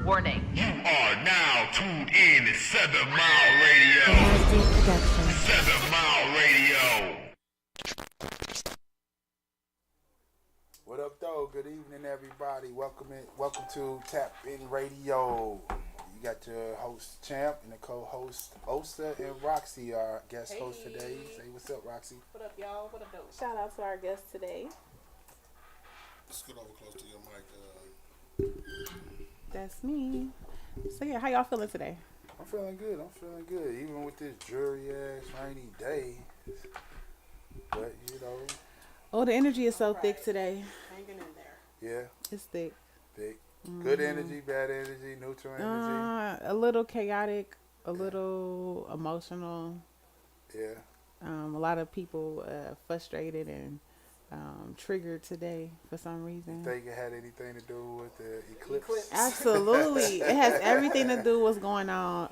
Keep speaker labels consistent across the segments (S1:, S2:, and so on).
S1: Warning.
S2: You are now tuned in to 7 Mile Radio. 7 Mile Radio.
S3: What up, though? Good evening, everybody. Welcome to Tap In Radio. You got your host, Champ, and the co-host, Osa and Roxy, our guest host today. Say what's up, Roxy.
S4: What up, y'all? What up, though?
S5: Shout out to our guest today.
S6: Scoot over close to your mic.
S5: That's me. So yeah, how y'all feeling today?
S3: I'm feeling good. Even with this dreary-ass rainy day. But, you know.
S5: Oh, the energy is so thick today.
S4: Hanging in there.
S3: Yeah.
S5: It's thick.
S3: Good energy, bad energy, neutral energy.
S5: A little chaotic, a little emotional.
S3: Yeah.
S5: A lot of people frustrated and triggered today for some reason.
S3: Think it had anything to do with the eclipse?
S5: Absolutely. It has everything to do with what's going on,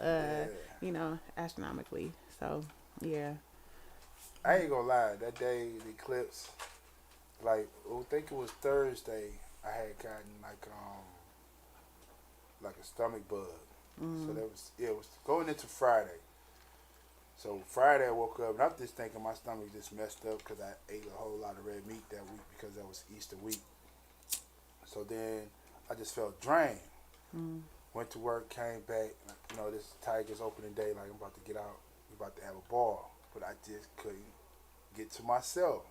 S5: astronomically. So, yeah.
S3: I ain't gonna lie, that day, the eclipse, I think it was Thursday, I had gotten like a stomach bug. So it was going into Friday. So Friday I woke up and I'm just thinking my stomach just messed up because I ate a whole lot of red meat that week because that was Easter week. So then I just felt drained. Went to work, came back. This Tigers opening day, like I'm about to get out, we about to have a ball. But I just couldn't get to myself.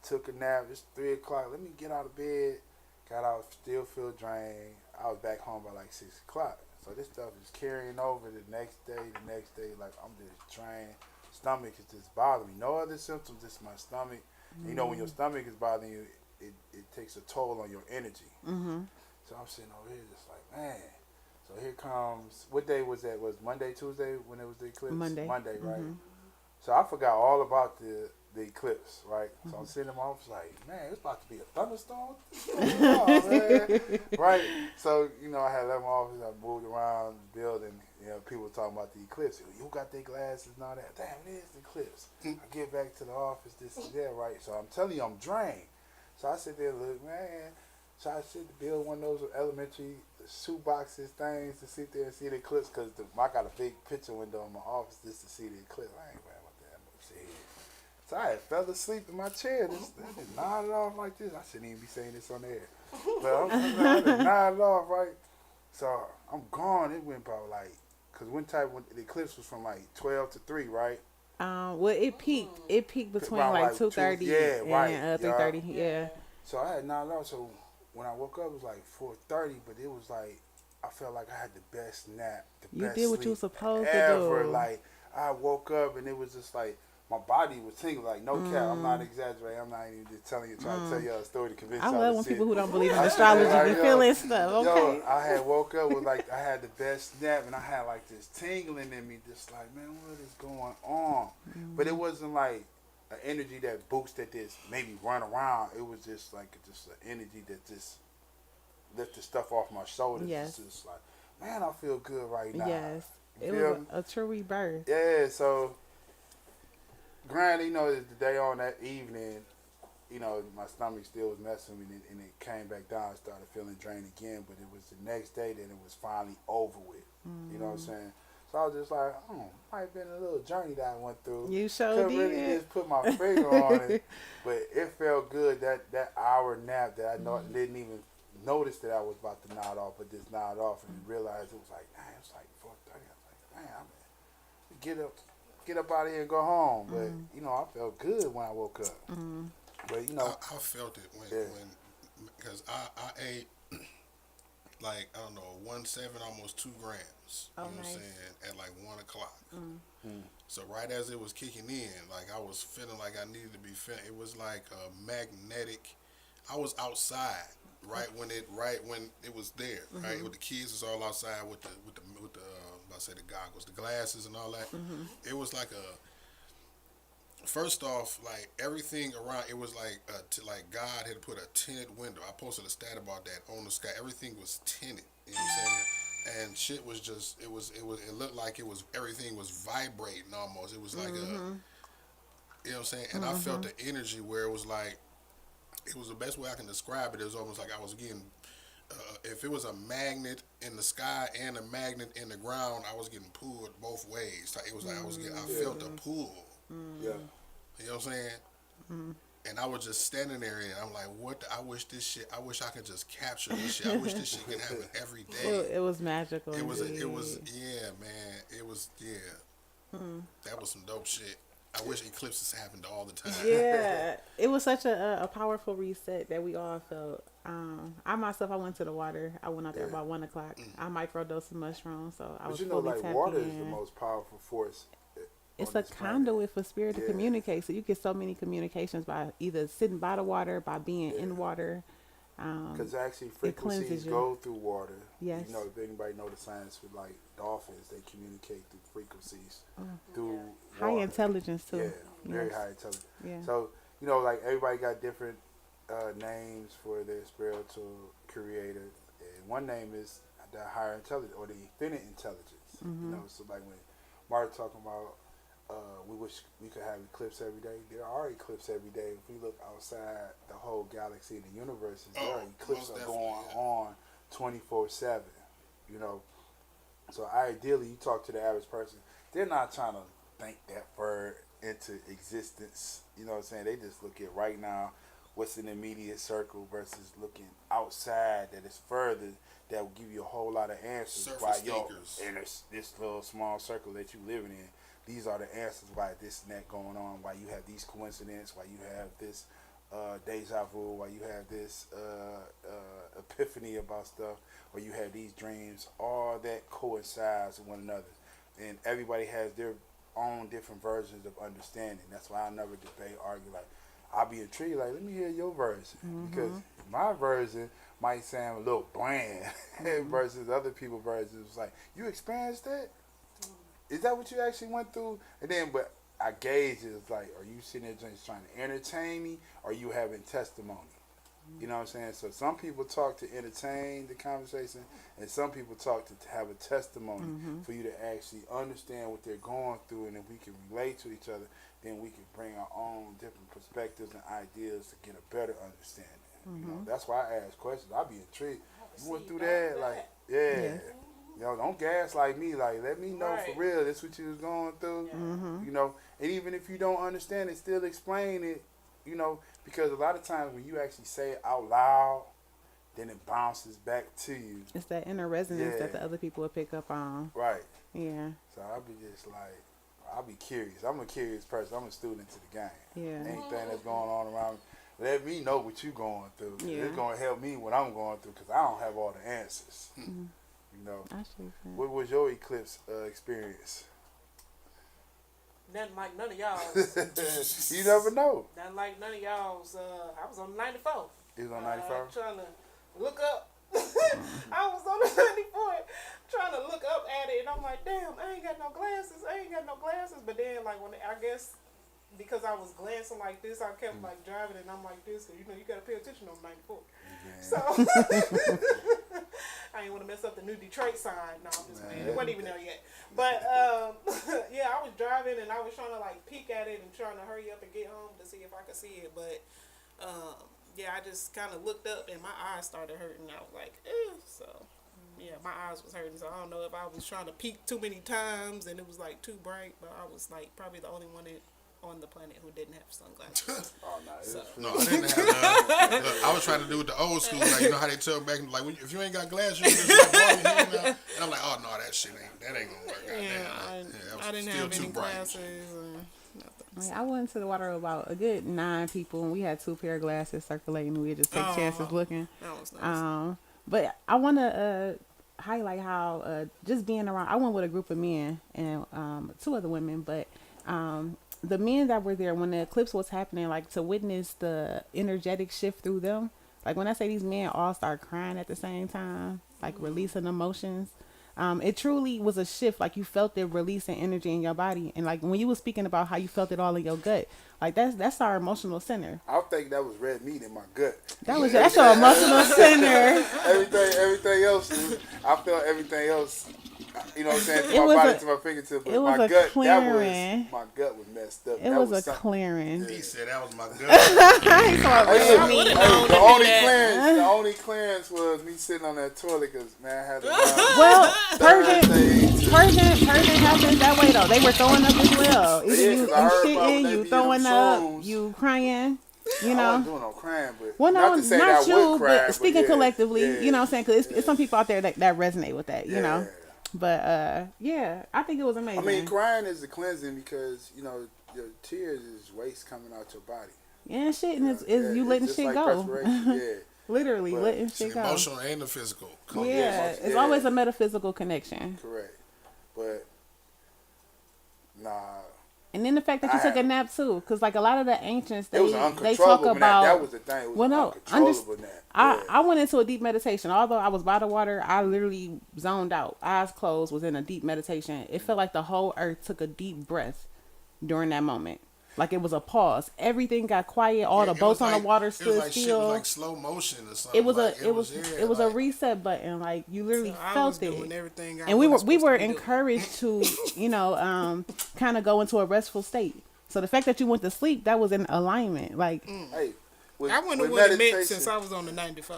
S3: Took a nap, it's 3 o'clock, let me get out of bed. Got out, still feel drained. I was back home by like 6 o'clock. So this stuff is carrying over the next day, like I'm just drained. Stomach is just bothering me. No other symptoms, just my stomach. And when your stomach is bothering you, it takes a toll on your energy. So I'm sitting over here just like, man. So here comes, what day was that? Was Monday, Tuesday when it was the eclipse?
S5: Monday,
S3: right? So I forgot all about the eclipse, right? So I'm sitting in my office like, man, it's about to be a thunderstorm. Man. Right? So, I had left my office, I moved around the building, people were talking about the eclipse. You got their glasses and all that. Damn, it is the eclipse. I get back to the office, this and that, right? So I'm telling you, I'm drained. So I sit there and look, man. So I sit to build one of those elementary shoe boxes things to sit there and see the eclipse because I got a big picture window in my office just to see the eclipse. I ain't worried about that. So I had fell asleep in my chair. I just nodded off like this. I shouldn't even be saying this on the air. But I just nodded off, right? So I'm gone. It went about because when the eclipse was from 12 to 3, right?
S5: Well, it peaked. It peaked between
S3: Around
S5: 2:30 and 3:30. Yeah.
S3: So I had nodded off. So when I woke up, it was 4:30, but it was I felt like I had the best nap,
S5: You
S3: best
S5: did what
S3: sleep
S5: you were supposed
S3: ever.
S5: to do.
S3: I woke up and it was just my body was tingling. No cap, I'm not exaggerating. I'm not even just trying to tell you a story to convince
S5: I
S3: y'all.
S5: love when
S3: to
S5: people who don't believe in
S3: I
S5: astrology
S3: said,
S5: be feeling stuff. Okay.
S3: I had woke up with I had the best nap and I had this tingling in me, just man, what is going on? But it wasn't an energy that boosted this, made me run around. It was just an energy that just lift the stuff off my shoulders.
S5: Yes.
S3: It's just man, I feel good right now.
S5: Yes.
S3: You
S5: It
S3: feel
S5: was
S3: me?
S5: a true rebirth.
S3: Yeah, so granted, the day on that evening, my stomach still was messing with me and it came back down. I started feeling drained again, but it was the next day that it was finally over with. You know what I'm saying? So I was just might have been a little journey that I went through.
S5: You sure
S3: Couldn't
S5: did.
S3: really just put my finger on it, but it felt good, that hour nap that I didn't even notice that I was about to nod off, but just nod off and realized it was man, it's 4:30. I was man, I'm get up out of here and go home. But I felt good when I woke up. But
S6: I felt it when because I ate I don't know 1.7, almost 2 grams. You know what I'm saying? At 1 o'clock. So right as it was kicking in, I was feeling like I needed to be feeling. It was like a magnetic. I was outside right when it was there. Right, with the kids was all outside with the the goggles, the glasses, and all that. It was first off, everything around, it was God had put a tinted window. I posted a stat about that on the sky. Everything was tinted. You know what I'm saying? And shit was just, it looked like everything was vibrating almost. It was you know what I'm saying? And I felt the energy where it was it was the best way I can describe it. It was almost like I was getting if it was a magnet in the sky and a magnet in the ground, I was getting pulled both ways. Like, it was like I felt a pull.
S3: Yeah.
S6: You know what I'm saying? And I was just standing there, and I'm like, "What? I wish I could just capture this shit. I wish this shit could happen every day."
S5: It was magical.
S6: It was,
S5: indeed.
S6: yeah, man. It was, yeah. That was some dope shit. I wish eclipses happened all the time.
S5: Yeah, it was such a powerful reset that we all felt. I myself, I went to the water. I went out there about 1 o'clock. I microdosed some mushrooms, so I was
S3: But you know,
S5: fully
S3: like
S5: tapped
S3: water
S5: in.
S3: is the most powerful force.
S5: It's
S3: on
S5: a
S3: this planet.
S5: conduit for spirit to communicate. So you get so many communications by either sitting by the water, by being in water.
S3: Because actually
S5: it cleanses
S3: frequencies
S5: you.
S3: go through water.
S5: Yes.
S3: You know, if anybody know the science with like dolphins, they communicate through frequencies, through
S5: High
S3: water.
S5: intelligence too.
S3: Yeah, very
S5: Yes.
S3: high intelligence.
S5: Yeah.
S3: So, you know, like everybody got different names for their spiritual creator. And one name is the higher intelligence or the infinite intelligence. You know, so like when Mark talking about we wish we could have eclipse every day. There are eclipses every day. If we look outside the whole galaxy and the universe, there are eclipses
S6: most
S3: are going
S6: definitely,
S3: on 24/7. You know, so ideally, you talk to the average person, they're not trying to think that far into existence. You know what I'm saying? They just look at right now, what's in the immediate circle versus looking outside that is further, that will give you a whole lot of answers.
S6: Surface
S3: Why yo
S6: thinkers.
S3: in this little small circle that you living in, these are the answers why this and that going on, why you have these coincidences, why you have this deja vu, why you have this epiphany about stuff, or you have these dreams. All that coincides with one another, and everybody has their own different versions of understanding. That's why I never debate, argue. Like, I'll be intrigued, like, let me hear your version, because my version might sound a little bland versus other people's versions. It's like, you experienced that? Is that what you actually went through? And then, but I gauge it, it's like, are you sitting there just trying to entertain me, or are you having testimony? You know what I'm saying? So some people talk to entertain the conversation, and some people talk to have a testimony for you to actually understand what they're going through, and if we can relate to each other, then we can bring our own different perspectives and ideas to get a better understanding. You know, that's why I ask questions. I'll be intrigued. You went through that, like, yeah. You know, don't gaslight me. Like, let me know for real. This what you was going through. You know, and even if you don't understand it, still explain it. You know, because a lot of times when you actually say it out loud, then it bounces back to you.
S5: It's that inner resonance that the other people will pick up on.
S3: Right.
S5: Yeah.
S3: So I'll be just like, I'll be curious. I'm a curious person. I'm a student to the game.
S5: Yeah.
S3: Anything that's going on around me, let me know what you going through.
S5: Yeah.
S3: It's going to help me what I'm going through, because I don't have all the answers. You know.
S5: I should say.
S3: What was your eclipse experience?
S4: Nothing like none of y'all's.
S3: You never know.
S4: Nothing like none of y'all's. I was on 94.
S3: You was on 95?
S4: Trying to look up. I was on the 94 trying to look up at it, and I'm like, damn, I ain't got no glasses. But then, like, when I guess because I was glancing like this, I kept like driving, and I'm like this, because you got to pay attention on 94.
S3: Yeah.
S4: So I didn't want to mess up the new Detroit sign. No, I'm just playing. It wasn't even there yet. But yeah, I was driving, and I was trying to like peek at it and trying to hurry up and get home to see if I could see it. But yeah, I just kind of looked up, and my eyes started hurting. I was like, so yeah, my eyes was hurting. So I don't know if I was trying to peek too many times, and it was like too bright. But I was like probably the only one on the planet who didn't have sunglasses.
S3: Oh, no,
S4: So.
S6: No, I didn't have none. Look, I was trying to do it the old school, like, you know how they tell back, like, if you ain't got glasses, you just like blowing your head now. And I'm like, oh no, that ain't gonna work.
S4: I didn't have any glasses or nothing.
S5: I went to the water with about a good 9 people, and we had 2 pair of glasses circulating. We would just take chances looking.
S4: That was nice.
S5: But I want to highlight how just being around. I went with a group of men and 2 other women, but the men that were there when the eclipse was happening, like to witness the energetic shift through them. Like when I say these men all start crying at the same time, like releasing emotions. It truly was a shift. Like you felt it releasing energy in your body. And like when you were speaking about how you felt it all in your gut, like that's our emotional center.
S3: I think that was red meat in my gut.
S5: That's your emotional center.
S3: Everything else, I felt everything else you know what I'm saying,
S5: It
S3: to my
S5: was
S3: body,
S5: a-
S3: to my fingertips, but
S5: it was
S3: my
S5: a
S3: gut,
S5: clearing.
S3: my gut was messed up.
S5: It
S3: That
S5: was a
S3: something.
S5: clearing.
S6: He said that was my gut.
S5: He saw
S3: Hey,
S5: red
S3: hey,
S5: meat.
S4: would've known
S3: the
S4: to
S3: only
S4: do that.
S3: clearance, the only clearance was me sitting on that toilet because man, I had to run
S5: Well, purging
S3: Thursday to
S5: happens that way though. They were throwing up as well. Either
S3: Yeah,
S5: you
S3: 'cause I heard about when
S5: shitting,
S3: they
S5: you
S3: be in
S5: throwing
S3: them
S5: up,
S3: shrooms.
S5: you crying. You
S3: I
S5: know.
S3: wasn't doing no crying, but
S5: Well, no,
S3: not to say
S5: not
S3: that I
S5: you,
S3: would cry,
S5: but speaking
S3: yeah,
S5: collectively,
S3: yeah,
S5: you know what I'm saying? Because it's some people out there that resonate with that, you know.
S3: yeah.
S5: But yeah, I think it was amazing.
S3: I mean, crying is a cleansing because you know your tears is waste coming out your body.
S5: yeah, shit, and
S3: Yeah,
S5: is you letting
S3: just
S5: shit
S3: like
S5: go.
S3: perspiration, yeah.
S5: Literally
S3: But
S5: letting
S6: It's the
S5: shit go.
S6: emotional and the physical.
S5: Yeah, it's
S3: yeah.
S5: always a metaphysical connection.
S3: Correct. But nah,
S5: And then the fact that you
S3: I
S5: took a
S3: have-
S5: nap too, because like a lot of the ancients,
S3: it was
S5: they
S3: uncontrollable.
S5: talk about.
S3: that was the thing. It was
S5: Well, no,
S3: uncontrollable nap.
S5: I went into a deep meditation. Although I was by the water, I literally zoned out, eyes closed, was in a deep meditation. It felt like the whole earth took a deep breath during that moment. Like it was a pause. Everything got quiet. All
S6: Yeah,
S5: the
S6: it
S5: boats
S6: was
S5: on the water
S6: it was
S5: stood
S6: like shit
S5: still.
S6: was like slow motion or something.
S5: It was
S6: like,
S5: it was a
S6: like,
S5: reset button. Like you literally
S4: So I
S5: felt
S4: was doing
S5: it.
S4: everything I
S5: And we
S4: wasn't
S5: were
S4: supposed to be doing.
S5: encouraged to, you know, kind of go into a restful state. So the fact that you went to sleep, that was in alignment. Like
S3: Hey, with,
S4: I wouldn't have
S3: with
S4: went to Met
S3: meditation,
S4: since I was on the 94.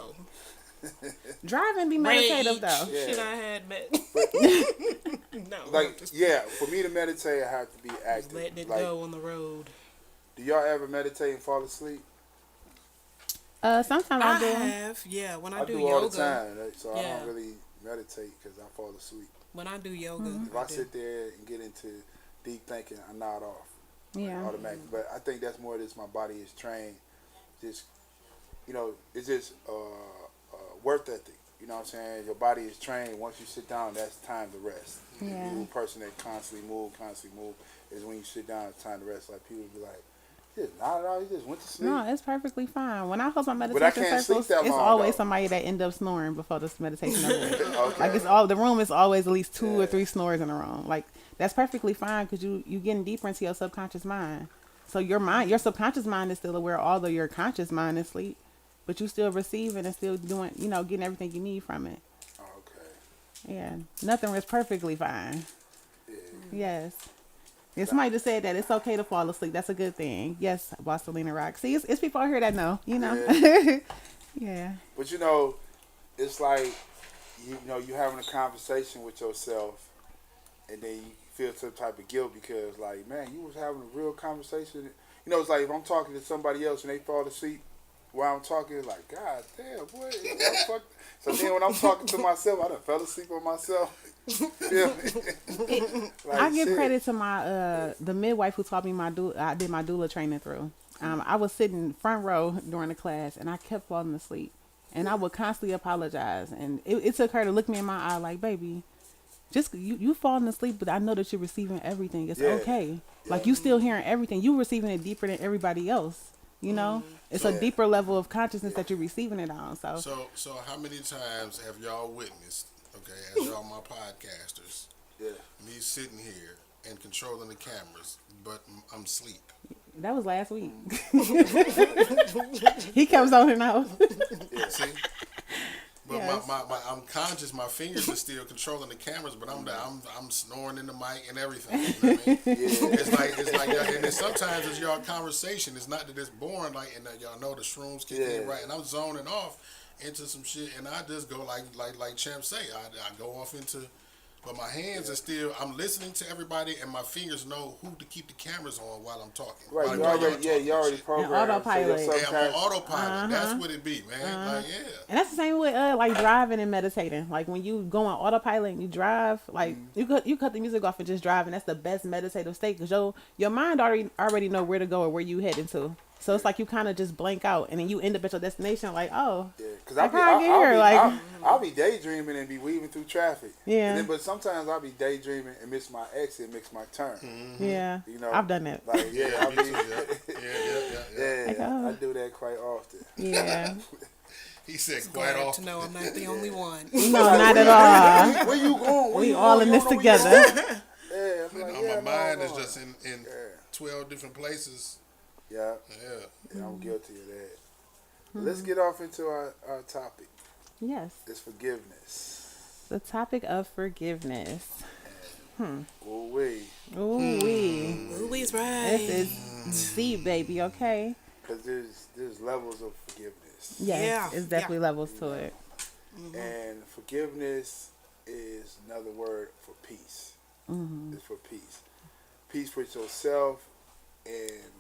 S5: driving be meditative though.
S3: Yeah.
S4: Shit, I had met. No,
S3: like
S4: just
S3: yeah, for me to meditate, I have to be active.
S4: letting it
S3: Like,
S4: go on the road.
S3: do y'all ever meditate and fall asleep?
S5: Sometimes I
S4: I
S5: do.
S4: have, yeah. When I do
S3: all
S4: yoga,
S3: the time, so I
S4: Yeah.
S3: don't really meditate because I fall asleep.
S4: when I do yoga,
S5: Mm-hmm.
S3: If I sit there and get into deep thinking, I nod off
S5: Yeah.
S3: automatically. But I think that's more just my body is trained. Just you know, it's just work ethic. You know what I'm saying? Your body is trained. Once you sit down, that's time to rest.
S5: Yeah.
S3: You a person that constantly move, is when you sit down, it's time to rest. Like people be like, "You just nodded off. You just went to sleep."
S5: No, it's perfectly fine. When I host my
S3: I
S5: meditation
S3: can't
S5: circles,
S3: sleep that
S5: it's
S3: long,
S5: always
S3: though.
S5: somebody that end up snoring before this meditation over.
S3: Okay.
S5: Like it's all the room is always at least 2 or
S3: Yeah.
S5: 3 snores in a room. Like that's perfectly fine because you getting deeper into your subconscious mind. So your subconscious mind is still aware, although your conscious mind is asleep, but you still receiving and still doing, you know, getting everything you need from it.
S3: Okay.
S5: Yeah, nothing is perfectly fine.
S3: Yeah.
S5: Yes. Yeah, somebody just said that it's okay to fall asleep. That's a good thing. Yes, Bosselina Rock. See, it's people out here that know, you know. Yeah.
S3: But you know, it's like you know you having a conversation with yourself, and then you feel some type of guilt because like, man, you was having a real conversation. You know, it's like if I'm talking to somebody else and they fall asleep while I'm talking, it's like, God damn, boy, fuck. So then when I'm talking to myself, I done fell asleep on myself. Feel me? Like,
S5: I give
S3: shit.
S5: credit to my the midwife who taught me I did my doula training through. I was sitting front row during the class and I kept falling asleep, and I would constantly apologize, and it took her to look me in my eye like, baby, just you falling asleep, but I know that you're receiving everything. It's
S3: Yeah.
S5: okay. Like you still hearing everything. You receiving it deeper than everybody else. You know, it's a
S3: Yeah.
S5: deeper level of consciousness that you're receiving it on.
S6: So how many times have y'all witnessed, okay, as y'all my podcasters,
S3: Yeah.
S6: me sitting here and controlling the cameras, but I'm asleep?
S5: That was last week. He comes on and out.
S6: See? But
S5: Yes.
S6: I'm conscious. My fingers are still controlling the cameras, but I'm snoring in the mic and everything. You know what I mean?
S3: Yeah.
S6: It's like, and then sometimes it's y'all conversation. It's not that it's boring, like, and that y'all know the shrooms kick in
S3: Yeah.
S6: right, and I'm zoning off into some shit, and I just go like Champ say, I go off into. But my hands are still. I'm listening to everybody, and my fingers know who to keep the cameras on while I'm talking.
S3: Right,
S6: While
S3: you
S6: y'all
S3: already,
S6: talking
S3: you already
S6: shit.
S3: programmed.
S5: autopilot.
S3: So your
S6: Yeah, I'm on
S3: subconscious-
S6: autopilot. That's what it be, man. Like, yeah.
S5: And that's the same with like driving and meditating. Like when you go on autopilot and you drive, like you cut the music off and just drive, and that's the best meditative state because your mind already know where to go or where you heading to. So it's like you kind of just blank out, and then you end up at your destination like, oh,
S3: Yeah, because
S5: Like, how I get here, like-
S3: I'll be daydreaming and be weaving through traffic.
S5: Yeah.
S3: And then, but sometimes I'll be daydreaming and miss my exit, miss my turn.
S5: yeah,
S3: You know,
S5: I've done that.
S3: Like, yeah, I'll
S6: Me
S3: be,
S6: too, yeah.
S3: yeah,
S5: Like, oh.
S3: I do that quite often.
S5: Yeah,
S6: He said
S4: Glad
S6: quite
S4: to
S6: often.
S4: know I'm not the only one.
S5: no, not at all.
S3: Where you going? Where
S5: We
S3: you
S5: all
S3: going?
S5: in
S3: You
S5: this
S3: don't know where you
S5: together.
S3: going? Yeah, I'm like,
S6: No,
S3: yeah,
S6: my mind is
S3: no.
S6: just in 12 different places.
S3: Yeah,
S6: Yeah.
S3: I'm guilty of that. Let's get off into our topic.
S5: Yes.
S3: It's forgiveness.
S5: The topic of forgiveness.
S3: Ooh wee.
S5: Ooh wee.
S4: Louis right.
S5: This is deep, baby. Okay.
S3: Because there's levels of forgiveness.
S5: Yes,
S4: Yeah,
S5: it's definitely levels to it.
S3: And forgiveness is another word for peace. It's for peace. Peace with yourself, and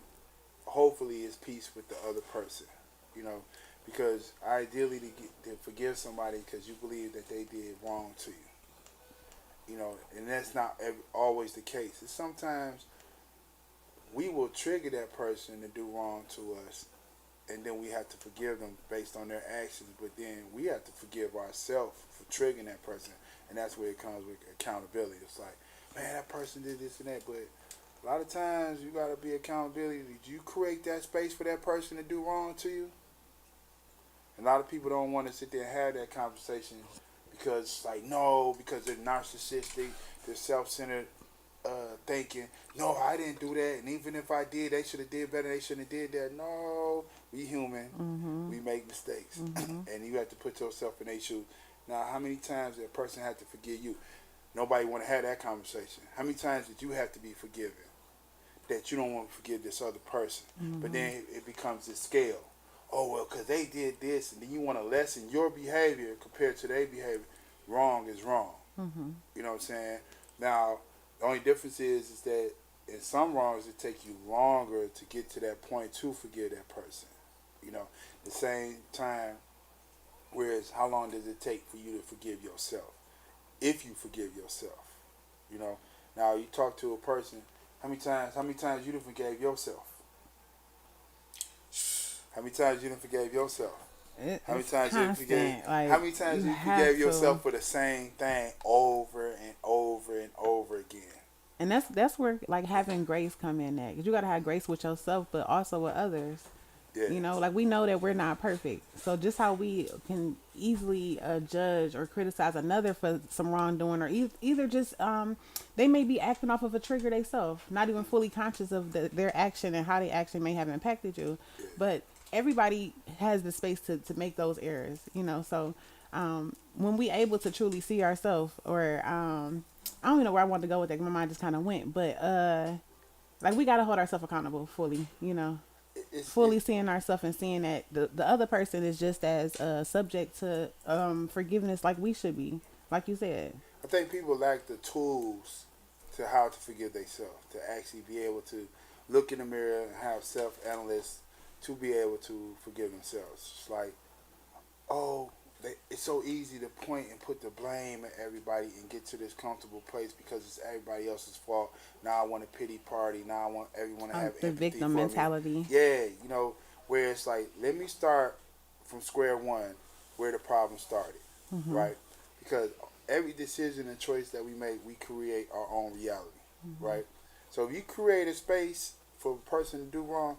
S3: hopefully it's peace with the other person. You know, because ideally to forgive somebody because you believe that they did wrong to you. You know, and that's not always the case. It's sometimes we will trigger that person to do wrong to us, and then we have to forgive them based on their actions, but then we have to forgive ourselves for triggering that person, and that's where it comes with accountability. It's like, man, that person did this and that, but a lot of times you got to be accountability. Did you create that space for that person to do wrong to you? A lot of people don't want to sit there and have that conversation because it's like, no, because they're narcissistic, they're self-centered, thinking, no, I didn't do that, and even if I did, they should have did better, they shouldn't have did that. No, we human, we make mistakes, and you have to put yourself in their shoes. Now, how many times did a person have to forgive you? Nobody want to have that conversation. How many times did you have to be forgiven that you don't want to forgive this other person? But then it becomes this scale. Oh, well, because they did this, and then you want to lessen your behavior compared to their behavior. Wrong is wrong. You know what I'm saying? Now, the only difference is that in some wrongs, it takes you longer to get to that point to forgive that person. You know, the same time, whereas how long does it take for you to forgive yourself? If you forgive yourself, you know. Now, you talk to a person, how many times you done forgave yourself? How many times you done forgave yourself? How many times you forgave? How many times you forgave yourself for the same thing over and over and over again?
S5: And that's where like having grace come in at, because you gotta have grace with yourself, but also with others.
S3: Yeah.
S5: You know, like we know that we're not perfect, so just how we can easily judge or criticize another for some wrongdoing, or either just they may be acting off of a trigger themselves, not even fully conscious of their action and how the action may have impacted you, but everybody has the space to make those errors, you know. So when we able to truly see ourselves, or I don't even know where I wanted to go with that, my mind just kind of went, but like we got to hold ourselves accountable fully, you know. Fully seeing ourselves and seeing that the other person is just as subject to forgiveness like we should be, like you said.
S3: I think people lack the tools to how to forgive themselves, to actually be able to look in the mirror and have self-analysis to be able to forgive themselves. It's like, oh, it's so easy to point and put the blame at everybody and get to this comfortable place because it's everybody else's fault. Now I want a pity party. Now I want everyone to have
S5: the
S3: empathy
S5: victim
S3: for
S5: mentality.
S3: Me. Yeah, you know, where it's like, let me start from square one where the problem started, right? Because every decision and choice that we make, we create our own reality, right? So if you create a space for a person to do wrong,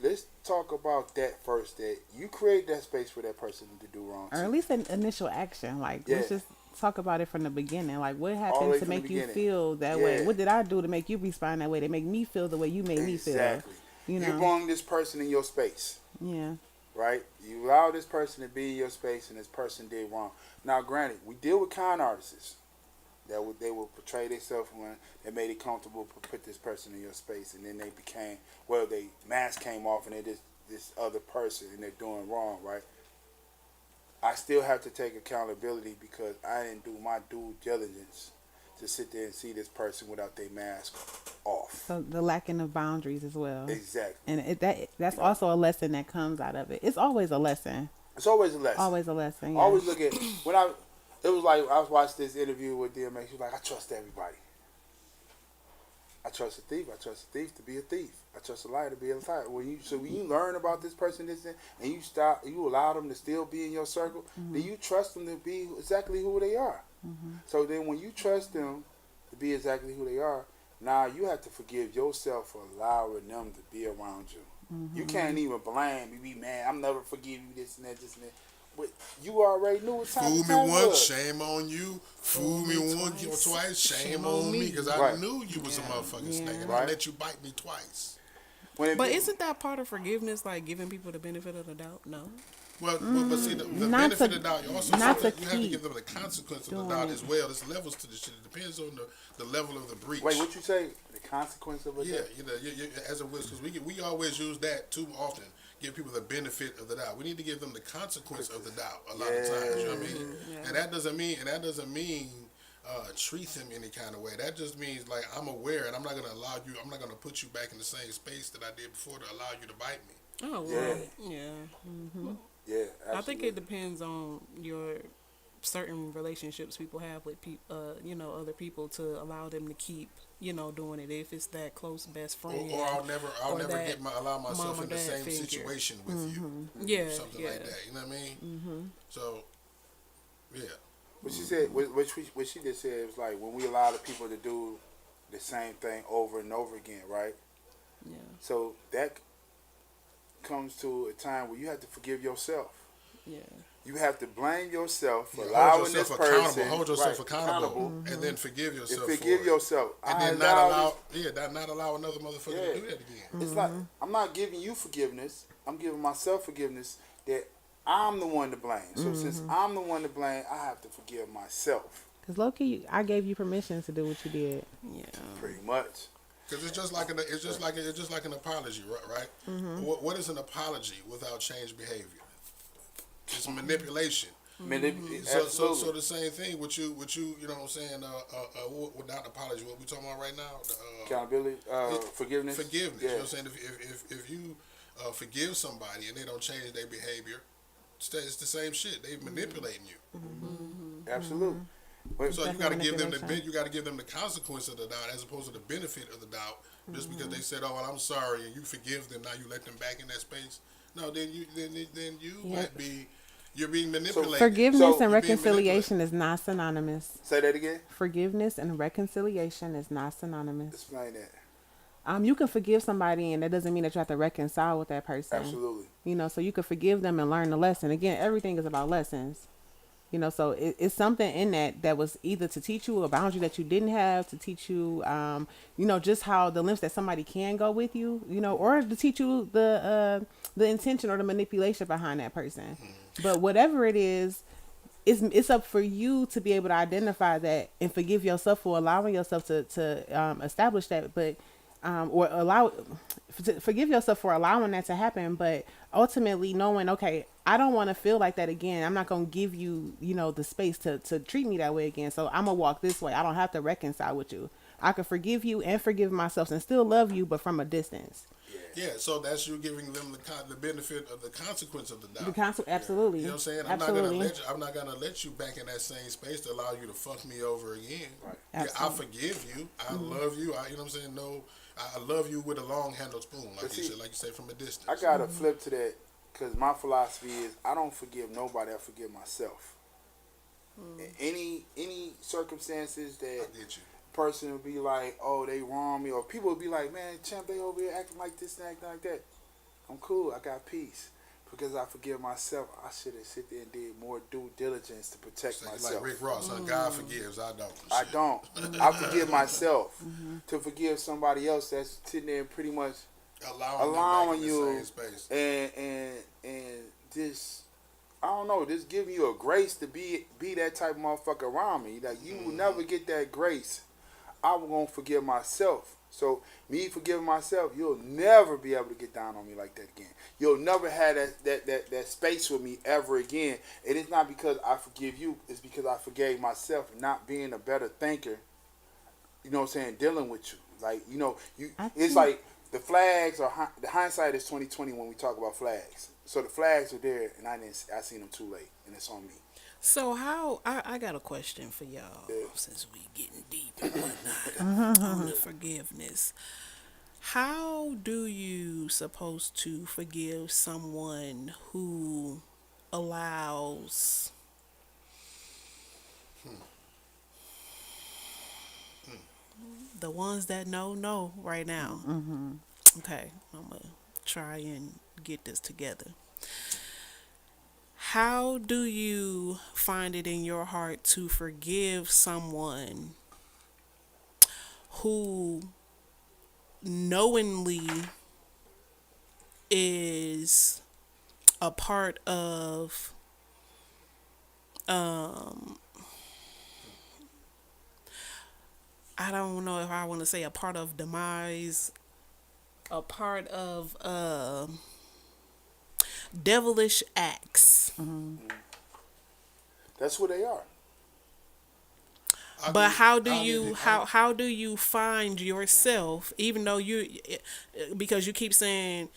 S3: let's talk about that first, that you create that space for that person to do wrong
S5: or
S3: too.
S5: at least an initial action. Like, let's just talk about it from the beginning. Like, what
S3: All the
S5: happened
S3: way
S5: to
S3: from the
S5: make you
S3: beginning.
S5: feel that way? What did I do to make you respond that way? To make me feel the way you made me feel?
S3: Exactly.
S5: You know?
S3: You brought this person in your space,
S5: Yeah.
S3: right? You allow this person to be in your space, and this person did wrong. Now, granted, we deal with con artists. They will portray themselves when they made it comfortable to put this person in your space, and then they became, well, they mask came off, and they're this other person, and they're doing wrong, right? I still have to take accountability because I didn't do my due diligence to sit there and see this person without their mask off.
S5: So the lacking of boundaries as well.
S3: Exactly.
S5: And that's also a lesson that comes out of it. It's always a lesson.
S3: It's always a lesson.
S5: Always a lesson. Yeah.
S3: Always look at it was like I was watching this interview with DMX. He was like, I trust everybody. I trust a thief. I trust a thief to be a thief. I trust a liar to be a liar. When you learn about this person, and you allow them to still be in your circle, then you trust them to be exactly who they are. So then when you trust them to be exactly who they are, now you have to forgive yourself for allowing them to be around you. You can't even blame me, be mad. I'm never forgive you this and that. But you already knew what time
S6: Fool
S3: the time
S6: me once,
S3: was.
S6: shame on you. Fool me once or twice, shame on me. Because I
S3: Right.
S6: knew you was a motherfucking snake. And I
S3: Right.
S6: let you bite me twice.
S4: But isn't that part of forgiveness, like giving people the benefit of the doubt? No.
S6: Well, but see, the
S5: Not
S6: benefit
S5: to-
S6: of the doubt, you also
S5: not
S6: have
S5: to
S6: to, you have to
S5: keep
S6: give them the consequence of the
S5: doing
S6: doubt
S5: it.
S6: as well. There's levels to this shit. It depends on the level of the breach.
S3: Wait, what you say? The consequence of it?
S6: Yeah, as a witness, because we always use that too often. Give people the benefit of the doubt. We need to give them the consequence of the doubt a lot of times. You know what I mean?
S4: Yeah.
S6: And that doesn't mean treat them any kind of way. That just means like I'm aware, and I'm not gonna allow you. I'm not gonna put you back in the same space that I did before to allow you to bite me.
S4: Oh, well, yeah.
S3: Yeah, absolutely.
S4: I think it depends on your certain relationships people have with other people to allow them to keep, doing it. If it's that close best friend,
S6: Or I'll never
S4: that
S6: allow myself
S4: mom or
S6: in the
S4: dad
S6: same
S4: figure.
S6: situation with you.
S4: yeah,
S6: Something
S4: yeah.
S6: like that. You know what I mean? So, yeah.
S3: What she said, what she just said was like when we allow the people to do the same thing over and over again, right?
S4: Yeah.
S3: So that comes to a time where you have to forgive yourself.
S4: Yeah.
S3: You have to blame yourself for
S6: Hold
S3: allowing
S6: yourself
S3: this
S6: accountable.
S3: person.
S6: Hold yourself
S3: right,
S6: accountable, and then forgive yourself.
S3: And forgive
S6: for
S3: yourself.
S6: it. And
S3: I
S6: then not
S3: allow
S6: allow, not allow another motherfucker
S3: Yeah.
S6: to do that again.
S3: It's like I'm not giving you forgiveness. I'm giving myself forgiveness that I'm the one to blame. So since I'm the one to blame, I have to forgive myself.
S5: Because low-key, I gave you permission to do what you did.
S4: Yeah.
S3: Pretty much.
S6: Because it's just like an apology, right? What is an apology without changed behavior? It's manipulation. So the same thing with you, you know what I'm saying? Not apology. What we talking about right now?
S3: Accountability, forgiveness.
S6: Forgiveness.
S3: Yeah.
S6: You know what I'm saying? If you forgive somebody and they don't change their behavior, it's the same shit. They manipulating you.
S3: Absolutely. But
S6: So you got to give them
S5: manipulation.
S6: the consequence of the doubt as opposed to the benefit of the doubt. Just because they said, "Oh, well, I'm sorry," and you forgive them, now you let them back in that space. No, then you might be you're being manipulated.
S5: Forgiveness
S3: So,
S5: and
S6: you're being
S5: reconciliation is not synonymous.
S3: say that again.
S5: Forgiveness and reconciliation is not synonymous.
S3: Explain that.
S5: You can forgive somebody, and that doesn't mean that you have to reconcile with that person.
S3: Absolutely.
S5: So you could forgive them and learn the lesson. Again, everything is about lessons. So it's something in that was either to teach you a boundary that you didn't have, to teach you, just how the lengths that somebody can go with you, or to teach you the intention or the manipulation behind that person. But whatever it is, it's up for you to be able to identify that and forgive yourself for allowing yourself to establish that, but forgive yourself for allowing that to happen, but ultimately knowing, okay, I don't want to feel like that again. I'm not going to give you, the space to treat me that way again. So I'm going to walk this way. I don't have to reconcile with you. I can forgive you and forgive myself and still love you, but from a distance.
S6: Yeah, so that's you giving them the benefit of the consequence of the doubt.
S5: Absolutely.
S6: You know what I'm saying?
S5: Absolutely.
S6: I'm not gonna let you back in that same space to allow you to fuck me over again.
S3: Right.
S6: Yeah, I
S5: Absolutely.
S6: forgive you. I love you. You know what I'm saying? No, I love you with a long handled spoon, like you say from a distance.
S3: I got to flip to that because my philosophy is I don't forgive nobody. I forgive myself. In any circumstances that
S6: I get you.
S3: person would be like, oh, they wrong me, or people would be like, man, champ, they over here acting like this and acting like that. I'm cool. I got peace because I forgive myself. I should have sit there and did more due diligence to protect
S6: So
S3: myself.
S6: like Rick Ross, God forgives, I don't.
S3: I
S6: Shit.
S3: don't. I forgive myself to forgive somebody else that's sitting there and pretty much allowing
S6: them back in
S3: you
S6: the same space.
S3: and just I don't know, just giving you a grace to be that type of motherfucker around me. Like you will never get that grace. I'm gonna forgive myself. So me forgiving myself, you'll never be able to get down on me like that again. You'll never have that space with me ever again. And it's not because I forgive you, it's because I forgave myself, not being a better thinker. You know what I'm saying? Dealing with you. Like, it's like the flags are the hindsight is 2020 when we talk about flags. So the flags are there, and I seen them too late, and it's on me.
S4: So how I got a question for y'all since we getting deep and whatnot on the forgiveness. How do you supposed to forgive someone who allows the ones that know right now? Okay, I'm gonna try and get this together. How do you find it in your heart to forgive someone who knowingly is a part of I don't know if I want to say a part of demise, a part of devilish acts.
S3: That's what they are.
S4: But how do you find yourself, even though because you keep saying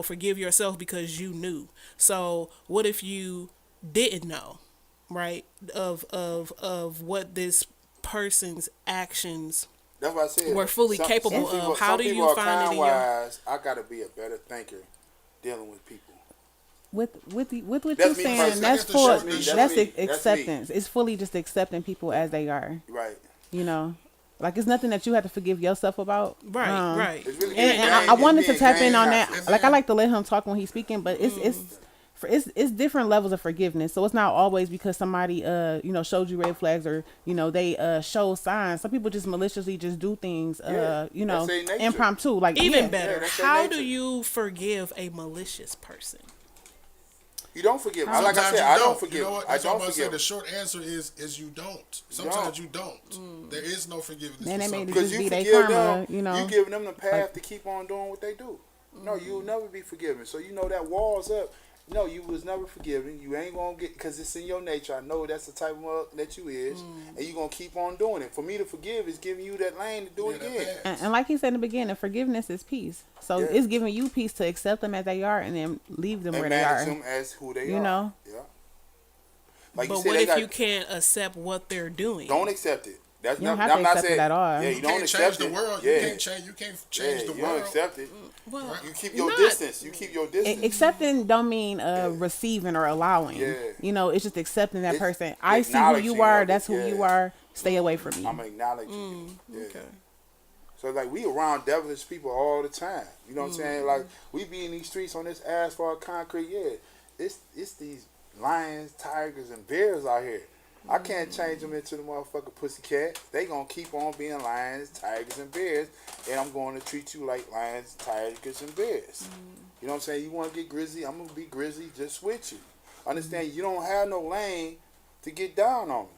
S4: forgive yourself because you knew. So what if you didn't know, right, of what this person's actions
S3: That's what I said.
S4: were fully capable of? How do you find it in your...
S3: I gotta be a better thinker dealing with people.
S5: With what you're
S3: That's me
S5: saying,
S3: personally.
S5: that's
S6: That's
S5: for
S6: me.
S5: that's
S3: That's me.
S5: acceptance. It's fully just accepting people as they are.
S3: Right.
S5: You know, like it's nothing that you have to forgive yourself about.
S4: Right, right.
S3: It's really
S5: And I wanted to tap in on that. Like I like to let him talk when he's speaking, but it's different levels of forgiveness. So it's not always because somebody showed you red flags or they show signs. Some people just maliciously just do things
S3: that's their nature.
S5: impromptu. Like
S4: Even better,
S3: that's their
S4: how
S3: nature.
S4: do you forgive a malicious person?
S3: You don't forgive. Like I
S6: Sometimes
S3: said,
S6: you
S3: I don't forgive.
S6: You know what?
S3: I
S6: That's what I'm
S3: don't
S6: about to say.
S3: forgive.
S6: The short answer is you don't. Sometimes you don't. There is no forgiveness.
S5: Then
S6: for
S5: they
S6: some
S5: made it
S6: people.
S3: Because
S5: just
S3: you
S5: be their
S3: forgive
S5: karma,
S3: them, you giving them the path to keep on doing what they do. No, you'll never be forgiven. So you know that wall's up. No, you was never forgiven. You ain't gonna get, because it's in your nature. I know that's the type of mug that you is, and you gonna keep on doing it. For me to forgive is giving you that lane to do it
S6: that
S3: again.
S6: path.
S5: and like he said in the beginning, forgiveness is peace. So
S3: Yeah.
S5: it's giving you peace to accept them as they are and then leave them
S3: And
S5: where they
S3: manage
S5: are.
S3: them as who they
S5: You
S3: are.
S5: know?
S3: Yeah. Like
S4: But
S3: you said,
S4: what
S3: they
S4: if
S3: got,
S4: you can't accept what they're doing?
S3: don't accept it. That's
S5: You don't
S3: not,
S5: have
S3: I'm
S5: to
S3: not
S5: accept
S3: saying
S5: it at all.
S3: Yeah, you
S6: You
S3: don't
S6: can't
S3: accept
S6: change the
S3: it.
S6: world.
S3: Yeah.
S6: You can't change the
S3: you
S6: world.
S3: don't accept it.
S4: Well,
S3: You keep your
S4: not-
S3: distance. You keep your distance.
S5: Accepting don't mean receiving or allowing.
S3: Yeah.
S5: It's just accepting that
S3: It's
S5: person. I see who you
S3: acknowledging
S5: are.
S3: of
S5: That's
S3: it,
S5: who
S3: yeah.
S5: you are. Stay away from me.
S3: I'm acknowledging you. Yeah.
S4: Okay.
S3: So like we around devilish people all the time. You know what I'm saying? Like we be in these streets on this asphalt concrete. Yeah, it's these lions, tigers, and bears out here. I can't change them into the motherfucking pussycat. They gonna keep on being lions, tigers, and bears, and I'm going to treat you like lions, tigers, and bears. You know what I'm saying? You want to get grizzly? I'm gonna be grizzly just with you. Understand? You don't have no lane to get down on me.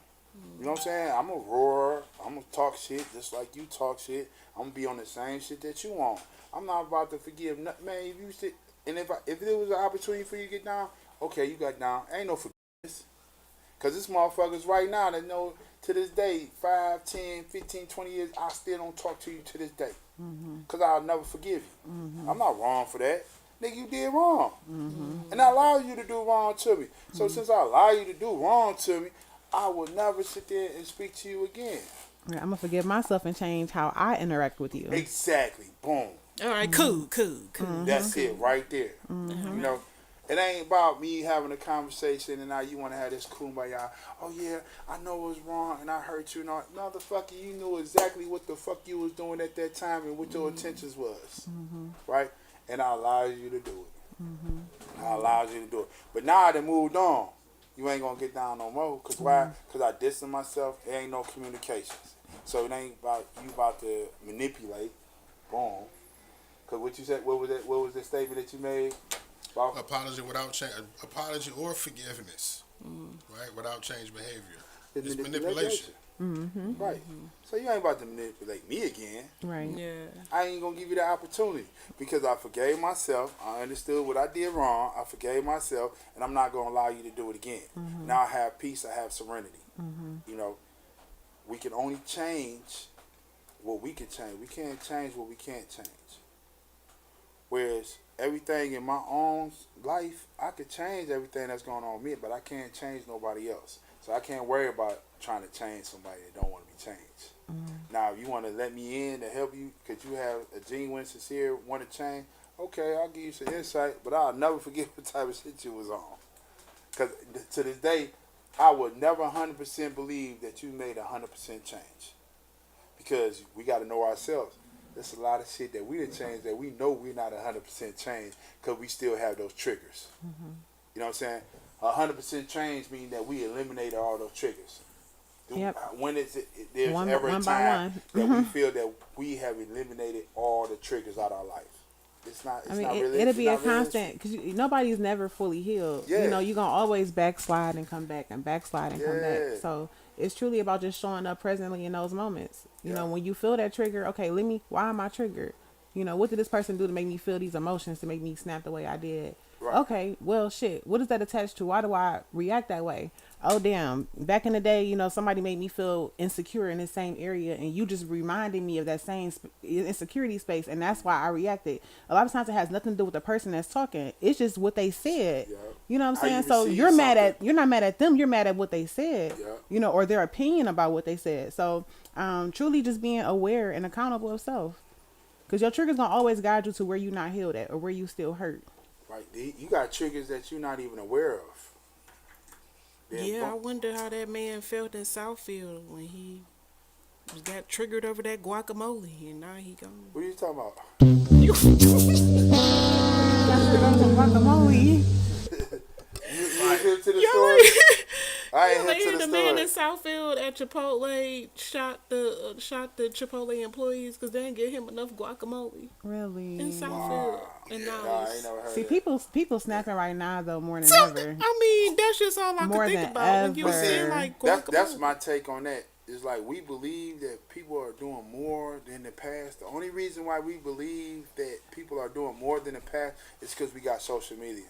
S3: You know what I'm saying? I'm gonna roar. I'm gonna talk shit just like you talk shit. I'm gonna be on the same shit that you on. I'm not about to forgive nothing, man. If you sit and if there was an opportunity for you to get down, okay, you got down. Ain't no forgiveness. Cause this motherfuckers right now that know to this day, 5, 10, 15, 20 years, I still don't talk to you to this day. Cause I'll never forgive you. I'm not wrong for that. Nigga, you did wrong. And I allow you to do wrong to me. So since I allow you to do wrong to me, I will never sit there and speak to you again.
S5: I'm gonna forgive myself and change how I interact with you.
S3: Exactly. Boom.
S4: All right, cool.
S3: That's it right there. You know, it ain't about me having a conversation and now you want to have this kumbaya. Oh yeah, I know it was wrong and I hurt you. No, motherfucker, you knew exactly what the fuck you was doing at that time and what your intentions was, right? And I allowed you to do it. I allowed you to do it. But now I done moved on. You ain't gonna get down no more. Cause why? Cause I distanced myself. There ain't no communications. So it ain't about you about to manipulate. Boom. Cause what you said, what was that? What was the statement that you made? About
S6: Apology without change. Apology or forgiveness, right? Without change behavior. It's manipulation.
S3: Right. So you ain't about to manipulate me again.
S5: Right.
S4: Yeah.
S3: I ain't gonna give you the opportunity because I forgave myself. I understood what I did wrong. I forgave myself, and I'm not gonna allow you to do it again. Now I have peace. I have serenity. You know, we can only change what we can change. We can't change what we can't change. Whereas everything in my own life, I could change everything that's going on with me, but I can't change nobody else. So I can't worry about trying to change somebody that don't want to be changed. Now, if you want to let me in to help you because you have a genuine, sincere want to change, okay, I'll give you some insight, but I'll never forget what type of shit you was on. Because to this day, I would never 100% believe that you made 100% change. Because we got to know ourselves. There's a lot of shit that we done changed that we know we're not 100% changed because we still have those triggers. You know what I'm saying? 100% change means that we eliminated all those triggers.
S5: Yep.
S3: When is it? There's
S5: One
S3: ever a
S5: by
S3: time
S5: one.
S3: that we feel that we have eliminated all the triggers out of our life. it's not. It's
S5: I mean,
S3: not
S5: it'll be a
S3: not realistic.
S5: constant because nobody's never fully healed.
S3: Yeah.
S5: You know, you're gonna always backslide and come back and backslide and come
S3: Yeah.
S5: back. So it's truly about just showing up presently in those moments. You know,
S3: Yeah.
S5: when you feel that trigger, okay, why am I triggered? You know, what did this person do to make me feel these emotions, to make me snap the way I did?
S3: Right.
S5: Okay, well, shit, what is that attached to? Why do I react that way? Oh, damn, back in the day, you know, somebody made me feel insecure in the same area, and you just reminded me of that same insecurity space, and that's why I reacted. A lot of times it has nothing to do with the person that's talking. It's just what they said.
S3: Yeah.
S5: You know what I'm
S3: How
S5: saying?
S3: you
S5: So
S3: receive
S5: you're not mad at them, you're mad at what they said.
S3: Yeah.
S5: You know, or their opinion about what they said. So truly just being aware and accountable of self. Because your trigger's going to always guide you to where you're not healed at or where you still hurt.
S3: Right. You got triggers that you're not even aware of.
S4: Yeah, I wonder how that man felt in Southfield when he got triggered over that guacamole, and now he gone.
S3: What are you talking about?
S5: Guacamole.
S3: You was here to the
S4: Yo,
S3: story? I ain't
S4: they
S3: hit to
S4: heard
S3: the
S4: the man in
S3: story.
S4: Southfield at Chipotle shot the Chipotle employees because they didn't give him enough guacamole
S5: Really?
S4: in Southfield. And now
S3: Nah, I ain't never heard
S5: See,
S3: that.
S5: people snapping right now though more than
S4: something.
S5: ever.
S4: I mean, that's just all I
S5: More
S4: could think
S5: than
S4: about when you were
S5: ever.
S4: saying like guacamole.
S3: That's my take on that. It's like we believe that people are doing more than the past. The only reason why we believe that people are doing more than the past is because we got social media.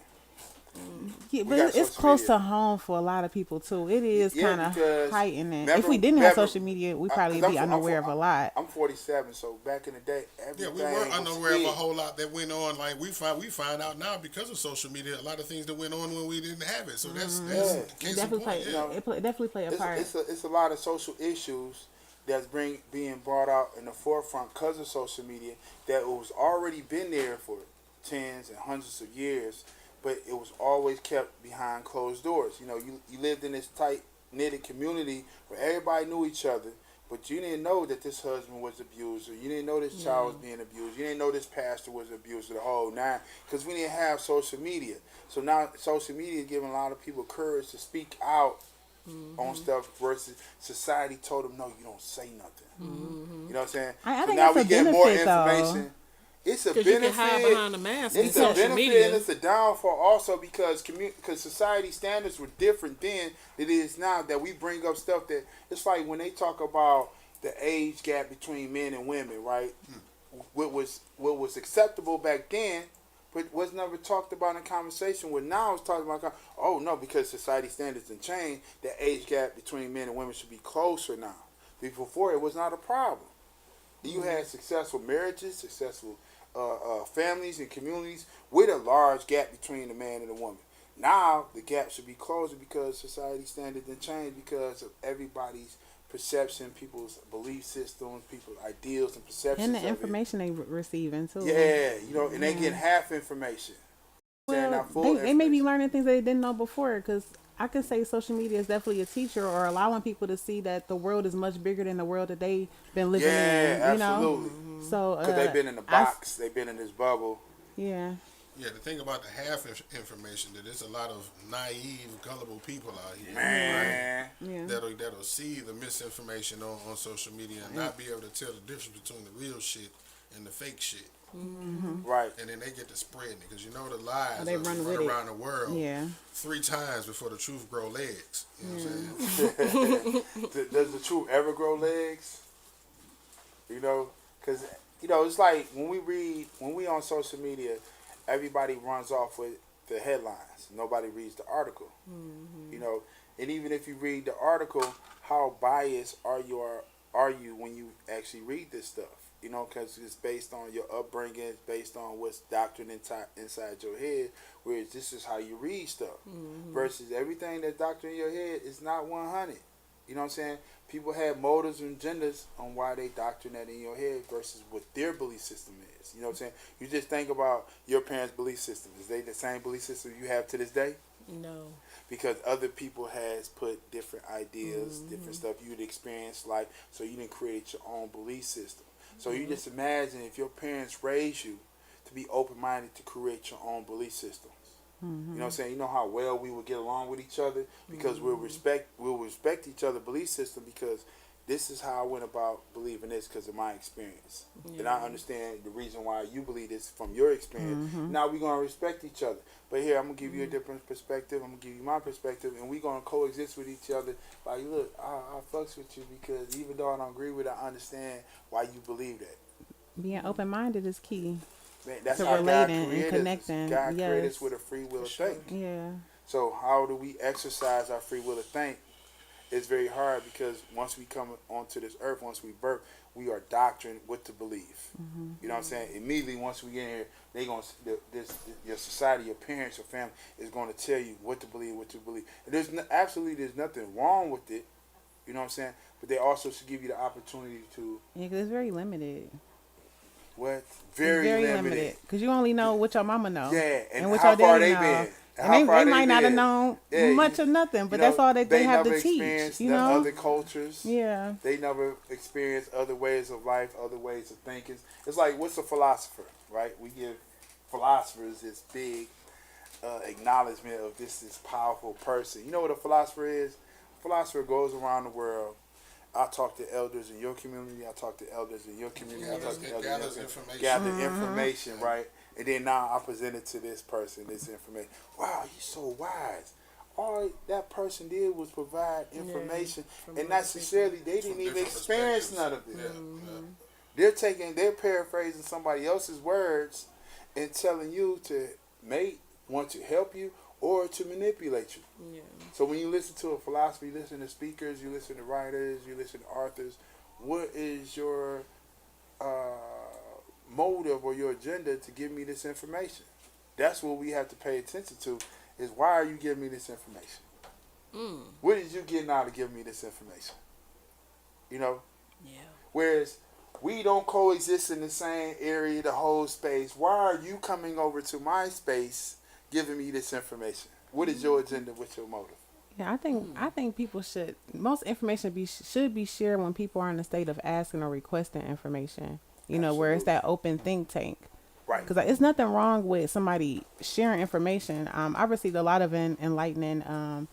S5: Yeah,
S3: We
S5: but
S3: got
S5: it's
S3: social
S5: close
S3: media.
S5: to home for a lot of people too. It is
S3: Yeah,
S5: kind of
S3: because
S5: heightening. If
S3: remember-
S5: we didn't have
S3: remember-
S5: social media, we'd
S3: I-
S5: probably
S3: 'cause
S5: be
S3: I'm
S5: unaware of a lot.
S3: I'm 47, so back in the day,
S6: Yeah,
S3: everything
S6: we were
S3: was
S6: unaware of a
S3: big.
S6: whole lot that went on. Like we find out now because of social media, a lot of things that went on when we didn't have it. So that's
S3: Yeah.
S6: the
S5: It
S6: case in
S5: definitely
S6: point.
S5: play.
S6: Yeah.
S5: It definitely play a part.
S3: It's a lot of social issues that's being brought out in the forefront because of social media that was already been there for tens and hundreds of years, but it was always kept behind closed doors. You know, you lived in this tight knitted community where everybody knew each other, but you didn't know that this husband was abused, or you didn't know this child was being abused, you didn't know this pastor was abused, or the whole nine, because we didn't have social media. So now social media is giving a lot of people courage to speak out on stuff versus society told them, no, you don't say nothing. You know what I'm saying?
S5: I
S3: So
S5: think
S3: now
S5: that's
S3: we
S5: a
S3: get more
S5: benefit, though.
S3: information. It's a
S4: 'Cause you
S3: benefit.
S4: can hide behind a mask in
S3: It's a
S4: social
S3: benefit
S4: media.
S3: and it's a downfall also because society standards were different then than it is now. That we bring up stuff that it's like when they talk about the age gap between men and women, right? What was acceptable back then, but was never talked about in conversation. What now is talked about? Oh no, because society standards have changed. The age gap between men and women should be closer now. Before it was not a problem. You had successful marriages, successful families and communities with a large gap between the man and the woman. Now the gap should be closer because society standards have changed because of everybody's perception, people's belief systems, people's ideals and perceptions.
S5: And the
S3: of it.
S5: information they receiving too.
S3: Yeah, you know, and they get half information. Saying
S5: Well,
S3: not full
S5: they may be
S3: information.
S5: learning things they didn't know before. Because I could say social media is definitely a teacher, or allowing people to see that the world is much bigger than the world that they've been living
S3: Yeah,
S5: in. You
S3: absolutely.
S5: know, so
S3: Because they've been in the box, they've been in this bubble.
S5: Yeah.
S6: Yeah, the thing about the half information that there's a lot of naive, gullible people out here,
S3: Man.
S5: Yeah.
S6: right? That'll see the misinformation on social media and not be able to tell the difference between the real shit and the fake shit.
S3: Right.
S6: And then they get to spreading it because you know the lies
S5: They
S6: are
S5: run
S6: run
S5: with it.
S6: around the world
S5: Yeah.
S6: 3 times before the truth grow legs. You know what I'm saying?
S3: Does the truth ever grow legs? You know, because you know it's like when we on social media, everybody runs off with the headlines. Nobody reads the article. You know, and even if you read the article, how biased are you when you actually read this stuff? You know, because it's based on your upbringing, it's based on what's doctrine inside your head. Whereas this is how you read stuff, versus everything that's doctrine in your head is not 100. You know what I'm saying? People have motives and agendas on why they doctrine that in your head versus what their belief system is. You know what I'm saying? You just think about your parents' belief system. Is they the same belief system you have to this day?
S4: No.
S3: Because other people has put different ideas, different stuff you'd experienced life, so you didn't create your own belief system. So you just imagine if your parents raised you to be open-minded to create your own belief systems. You know what I'm saying? You know how well we would get along with each other because we'll respect each other's belief system because this is how I went about believing this because of my experience. And I understand the reason why you believe this from your experience. Now we're going to respect each other. But here, I'm going to give you a different perspective. I'm going to give you my perspective. And we're going to coexist with each other. Like, look, I fucks with you because even though I don't agree with it, I understand why you believe that.
S5: Being open-minded is key.
S3: Man, that's
S5: to
S3: how God
S5: relating and
S3: created us.
S5: connecting.
S3: God created
S5: Yes.
S3: us with a free will to think.
S5: Yeah.
S3: So how do we exercise our free will to think? It's very hard because once we come onto this earth, once we birth, we are doctrined what to believe. You know what I'm saying? Immediately once we get here, they gonna your society, your parents, your family is going to tell you what to believe, what to believe. And there's nothing wrong with it. You know what I'm saying? But they also should give you the opportunity to
S5: Yeah, 'cause it's very limited.
S3: what
S5: It's very limited. Because you only know what your mama know.
S3: Yeah, and
S5: what
S3: how
S5: your
S3: far
S5: daddy
S3: they
S5: know.
S3: been.
S5: And they might not have known
S3: Yeah,
S5: much or nothing, but
S3: you know,
S5: that's all that they have
S3: never
S5: to teach.
S3: experienced
S5: You know?
S3: other cultures.
S5: Yeah.
S3: They never experienced other ways of life, other ways of thinking. It's like, what's a philosopher, right? We give philosophers this big acknowledgement of this powerful person. You know what a philosopher is? A philosopher goes around the world. I talk to elders in your community. I talk to elders in your community. I talk to elders
S6: gathers
S3: in
S6: information.
S3: gather information, right? And then now I present it to this person, this information. Wow, he's so wise. All that person did was provide information, and not necessarily they didn't
S6: From
S3: even
S6: different
S3: experience
S6: perspectives.
S3: none of it.
S6: Yeah.
S3: They're paraphrasing somebody else's words and telling you to want to help you or to manipulate you.
S4: Yeah.
S3: So when you listen to a philosopher, you listen to speakers, you listen to writers, you listen to authors, what is your motive or your agenda to give me this information? That's what we have to pay attention to, is why are you giving me this information? What is you getting out of giving me this information? You know?
S4: Yeah.
S3: Whereas we don't coexist in the same area, the whole space. Why are you coming over to my space giving me this information? What is your agenda? What's your motive?
S5: Yeah, I think people should, most information should be shared when people are in a state of asking or requesting information. You know, where it's that open think tank.
S3: Right.
S5: Because it's nothing wrong with somebody sharing information. I've received a lot of enlightening,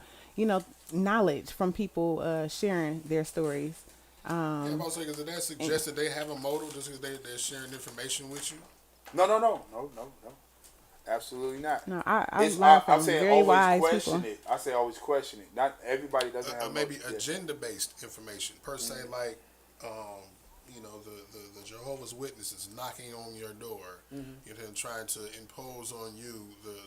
S5: knowledge from people sharing their stories.
S6: Yeah, I'm about to say, because that suggests that they have a motive just because they're sharing information with you?
S3: No. Absolutely not.
S5: No, I learned from very
S3: always
S5: wise
S3: question
S5: people.
S3: it. I say always question it. Not everybody doesn't have
S6: Maybe
S3: motive.
S6: agenda-based information, per se, like, the Jehovah's Witnesses knocking on your door, you know, trying to impose on you the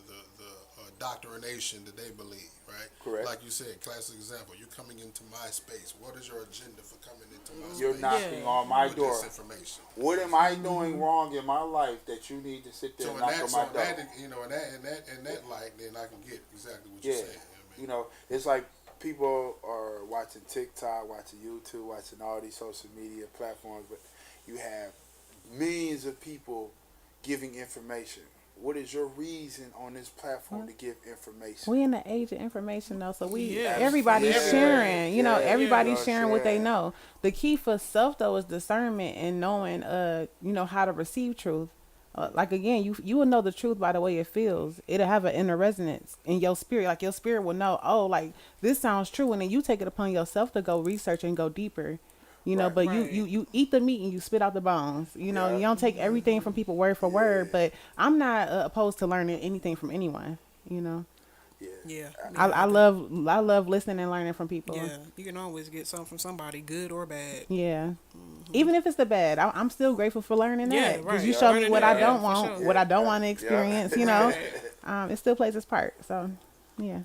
S6: doctrination that they believe, right?
S3: Correct.
S6: Like you said, classic example, you're coming into my space. What is your agenda for coming into my
S3: You're
S6: space?
S3: knocking on my
S6: with
S3: door.
S6: this information.
S3: What am I doing wrong in my life that you need to sit there
S6: So
S3: and
S6: in
S3: knock
S6: that,
S3: on my door?
S6: in that light, then I can get exactly what you're
S3: Yeah.
S6: saying.
S3: You know, it's like people are watching TikTok, watching YouTube, watching all these social media platforms, but you have millions of people giving information. What is your reason on this platform to give information?
S5: We in the age of information though, so
S4: Yeah.
S5: everybody's
S3: Yeah.
S5: sharing. You know,
S3: Yeah.
S5: everybody's
S3: Yeah.
S5: sharing what they
S3: Yeah.
S5: know. The key for self though is discernment and knowing, how to receive truth. Like again, you will know the truth by the way it feels. It'll have an inner resonance in your spirit. Like your spirit will know, oh, like this sounds true, and then you take it upon yourself to go research and go deeper. You know,
S3: Right.
S5: but
S4: Right.
S5: you eat the meat and you spit out the bones. You know,
S3: Yeah.
S5: you don't take everything from people word for word. But I'm not opposed to learning anything from anyone. You know,
S3: Yeah.
S4: Yeah.
S5: I love listening and learning from people.
S4: Yeah. You can always get something from somebody, good or bad.
S5: Yeah. Even if it's the bad, I'm still grateful for learning
S4: Yeah,
S5: that. Because
S4: right.
S5: you
S4: Yeah.
S5: show me
S4: Learning
S5: what
S4: that,
S5: I
S4: yeah,
S5: don't
S4: for
S5: want,
S4: sure.
S5: what I don't
S3: Yeah.
S5: want to
S3: Yeah.
S5: experience. You know, it still plays its part. So, yeah.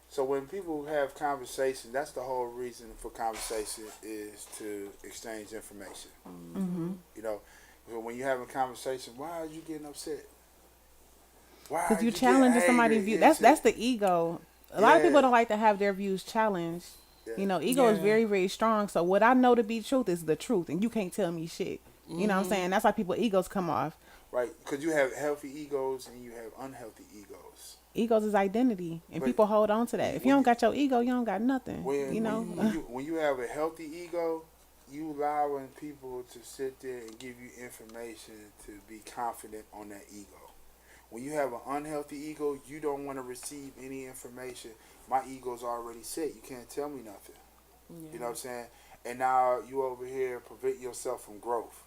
S3: So when people have conversation, that's the whole reason for conversation is to exchange information. You know, so when you have a conversation, why are you getting upset? Why?
S5: Because you
S3: getting
S5: challenging somebody's
S3: angry?
S5: view.
S3: Yeah,
S5: That's the ego. A lot of
S3: Yeah.
S5: people don't like to have their views challenged.
S3: Yeah.
S5: You know, ego is
S4: Yeah.
S5: very, very strong. So what I know to be truth is the truth, and you can't tell me shit. You know what I'm saying? That's why people egos come off.
S3: Right, because you have healthy egos and you have unhealthy egos.
S5: Egos is identity, and
S3: But
S5: people hold on to that. If you don't got your ego, you don't got nothing.
S3: When,
S5: You know.
S3: when you have a healthy ego, you allowing people to sit there and give you information to be confident on that ego. When you have an unhealthy ego, you don't want to receive any information. My ego's already set. You can't tell me nothing. You know what I'm saying? and now you over here prevent yourself from growth.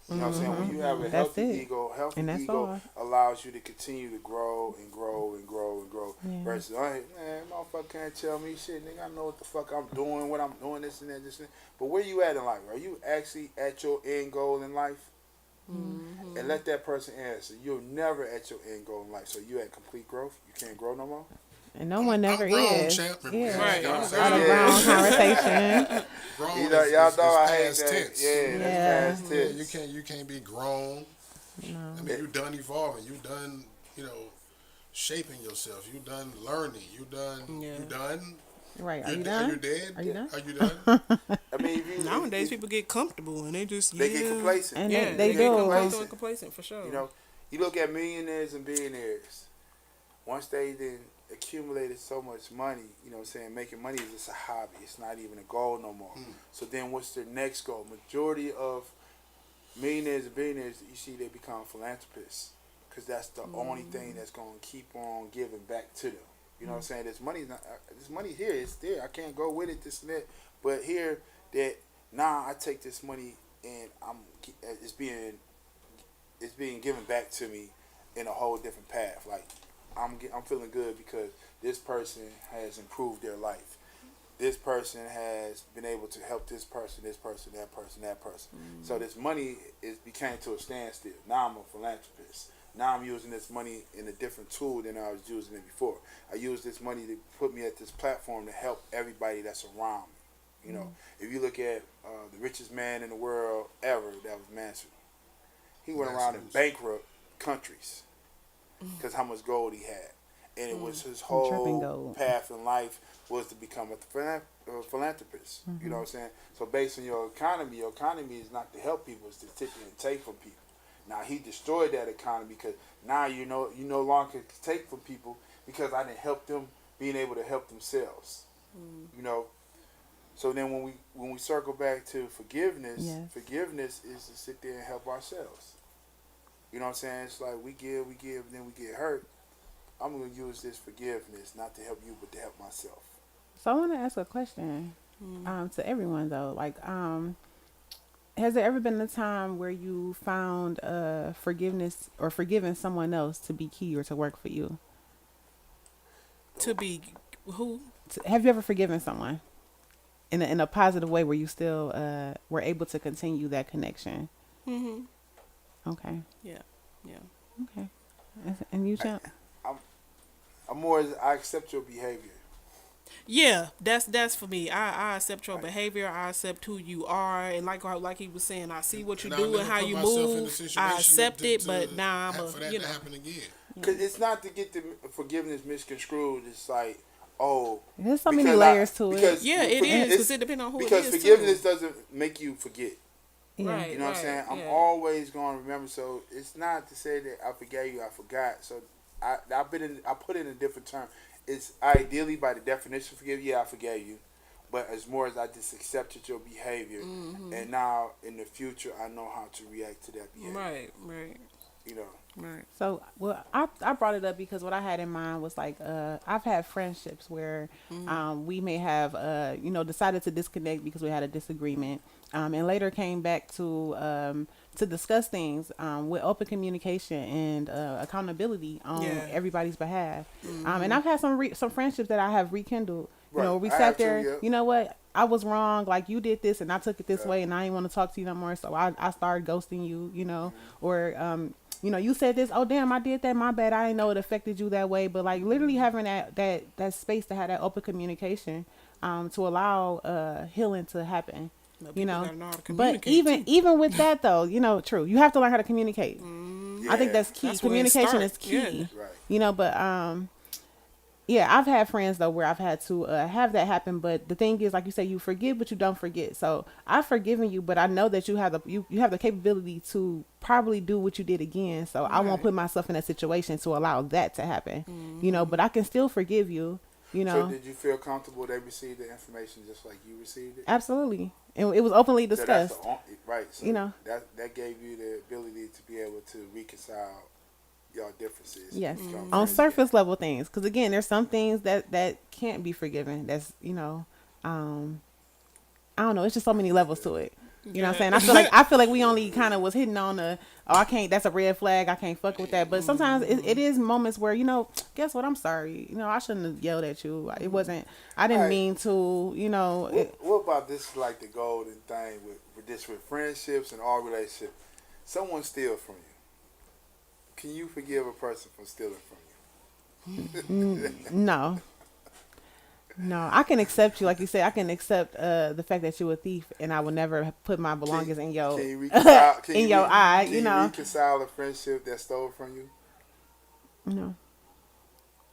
S3: You know what I'm saying? When you have a
S5: That's
S3: healthy
S5: it.
S3: ego,
S5: And that's
S3: ego
S5: all.
S3: allows you to continue to grow and grow and grow and grow.
S5: Yeah.
S3: Versus, hey, man, motherfucker can't tell me shit, nigga. I know what the fuck I'm doing, what I'm doing, this and that, this and that. But where you at in life? Are you actually at your end goal in life? And let that person answer. You're never at your end goal in life. So you at complete growth. You can't grow no more.
S5: And no one never
S6: I'm grown,
S5: is.
S6: champ.
S5: Yeah.
S4: Right,
S6: You know what I'm
S4: I'm
S6: saying?
S5: Out of grown conversation.
S6: Grown
S3: You know,
S6: is-
S3: y'all
S6: is-
S3: know
S6: is
S3: I hate
S6: past
S3: that.
S6: tense.
S3: Yeah,
S5: Yeah.
S3: that's past
S6: Yeah,
S3: tense.
S6: you can't be grown.
S5: No.
S6: I mean, you done evolving. You done, shaping yourself. You done learning. You done.
S4: Yeah.
S6: You done.
S5: Right. Are
S6: You
S5: you
S6: d- Are you
S5: done?
S6: dead?
S5: Are you done?
S6: Are you done?
S3: I mean, if you,
S4: Nowadays,
S3: if,
S4: people get comfortable and they just
S3: they get complacent.
S5: And
S4: Yeah,
S5: they
S4: get
S5: do.
S4: comfortable and complacent for sure.
S3: You know, you look at millionaires and billionaires. Once they then accumulated so much money, you know what I'm saying, making money is just a hobby. It's not even a goal no more. So then what's their next goal? Majority of millionaires and billionaires, you see they become philanthropists because that's the only thing that's going to keep on giving back to them. You know what I'm saying? This money here, it's there. I can't go with it, this and that. But here, that now I take this money and it's being given back to me in a whole different path. Like I'm feeling good because this person has improved their life. This person has been able to help this person, that person. So this money became to a standstill. Now I'm a philanthropist. Now I'm using this money in a different tool than I was using it before. I use this money to put me at this platform to help everybody that's around me. You know, if you look at the richest man in the world ever, that was Mansfield. He went around and bankrupt countries because how much gold he had. And it was his
S5: Trapping
S3: whole
S5: gold.
S3: path in life was to become a philanthropist. You know what I'm saying? So based on your economy is not to help people, it's to sit there and take from people. Now he destroyed that economy because now you no longer can take from people because I didn't help them being able to help themselves. You know. So then when we circle back to forgiveness,
S5: Yes.
S3: forgiveness is to sit there and help ourselves. You know what I'm saying? It's like we give, then we get hurt. I'm gonna use this forgiveness not to help you, but to help myself.
S5: So I want to ask a question to everyone though. Like, has there ever been a time where you found forgiveness or forgiving someone else to be key or to work for you?
S4: To be who?
S5: Have you ever forgiven someone in a positive way where you still were able to continue that connection? Okay.
S4: Yeah.
S5: Okay. And you, Champ?
S3: I'm more I accept your behavior.
S4: Yeah, that's for me. I accept your behavior. I accept who you are, and like he was saying, I see what you
S6: And I'll
S4: do
S6: never
S4: and how
S6: put
S4: you
S6: myself in a
S4: move.
S6: situation
S4: I accept
S6: to-
S4: it,
S6: to
S4: but now I'm
S6: for that
S4: you
S6: to
S4: know.
S6: happen again.
S3: Cause it's not to get the forgiveness misconstrued. It's like, oh,
S5: There's so many
S3: because
S5: layers to it.
S3: because
S4: Yeah, it
S3: forgiveness-
S4: is because it depends on who
S3: because
S4: it is
S3: forgiveness
S4: too.
S3: doesn't make you forget.
S5: Yeah.
S4: Right.
S3: You know what I'm saying? I'm
S4: yeah.
S3: always going to remember. So it's not to say that I forgave you, I forgot. So I put it in a different term. It's ideally by the definition forgive. Yeah, I forgave you, but as more as I just accepted your behavior, and now in the future I know how to react to that behavior.
S4: Right.
S3: You know.
S4: Right.
S5: So, well, I brought it up because what I had in mind was like, I've had friendships where we may have, decided to disconnect because we had a disagreement, and later came back to discuss things with open communication and accountability on
S4: Yeah.
S5: everybody's behalf. And I've had some friendships that I have rekindled. You know,
S3: Right.
S5: we
S3: I
S5: sat
S3: have too,
S5: there.
S3: yeah.
S5: You know what? I was wrong. Like you did this, and I took it this
S3: Yeah.
S5: way, and I didn't want to talk to you no more. So I started ghosting you. You know, or you said this. Oh damn, I did that. My bad. I didn't know it affected you that way. But like literally having that space to have that open communication, to allow healing to happen.
S4: But
S5: You
S4: people
S5: know,
S4: gotta know how to
S5: but
S4: communicate, too.
S5: even with that though, true. You have to learn how to communicate. I think
S3: Yeah.
S5: that's key.
S4: That's where it
S5: Communication
S4: start.
S5: is key.
S4: Yeah.
S3: Right.
S5: But yeah, I've had friends though where I've had to have that happen. But the thing is, like you say, you forgive, but you don't forget. So I've forgiven you, but I know that you have the capability to probably do what you did again. So I won't
S4: Right.
S5: put myself in a situation to allow that to happen. But I can still forgive you.
S3: So did you feel comfortable they received the information just like you received it?
S5: Absolutely, and it was openly
S3: So that's
S5: discussed.
S3: right. So that gave you the ability to be able to reconcile your differences. and
S5: Yes,
S3: become
S5: on
S3: friends
S5: surface level things. Because again, there's some things that can't be forgiven. That's I don't know. It's just so many levels to it. You know what I'm saying? I feel like we only kind of was hitting on I can't. That's a red flag. I can't fuck with that. But sometimes it is moments where guess what? I'm sorry. I shouldn't have yelled at you. It wasn't. I didn't mean to.
S3: What about this? Like the golden thing with friendships and all relationships. Someone steals from you. Can you forgive a person for stealing from you?
S5: No. No, I can accept you, like you said. I can accept the fact that you're a thief, and I will never put my belongings in your eye. Can you
S3: reconcile a friendship that stole from you?
S5: No,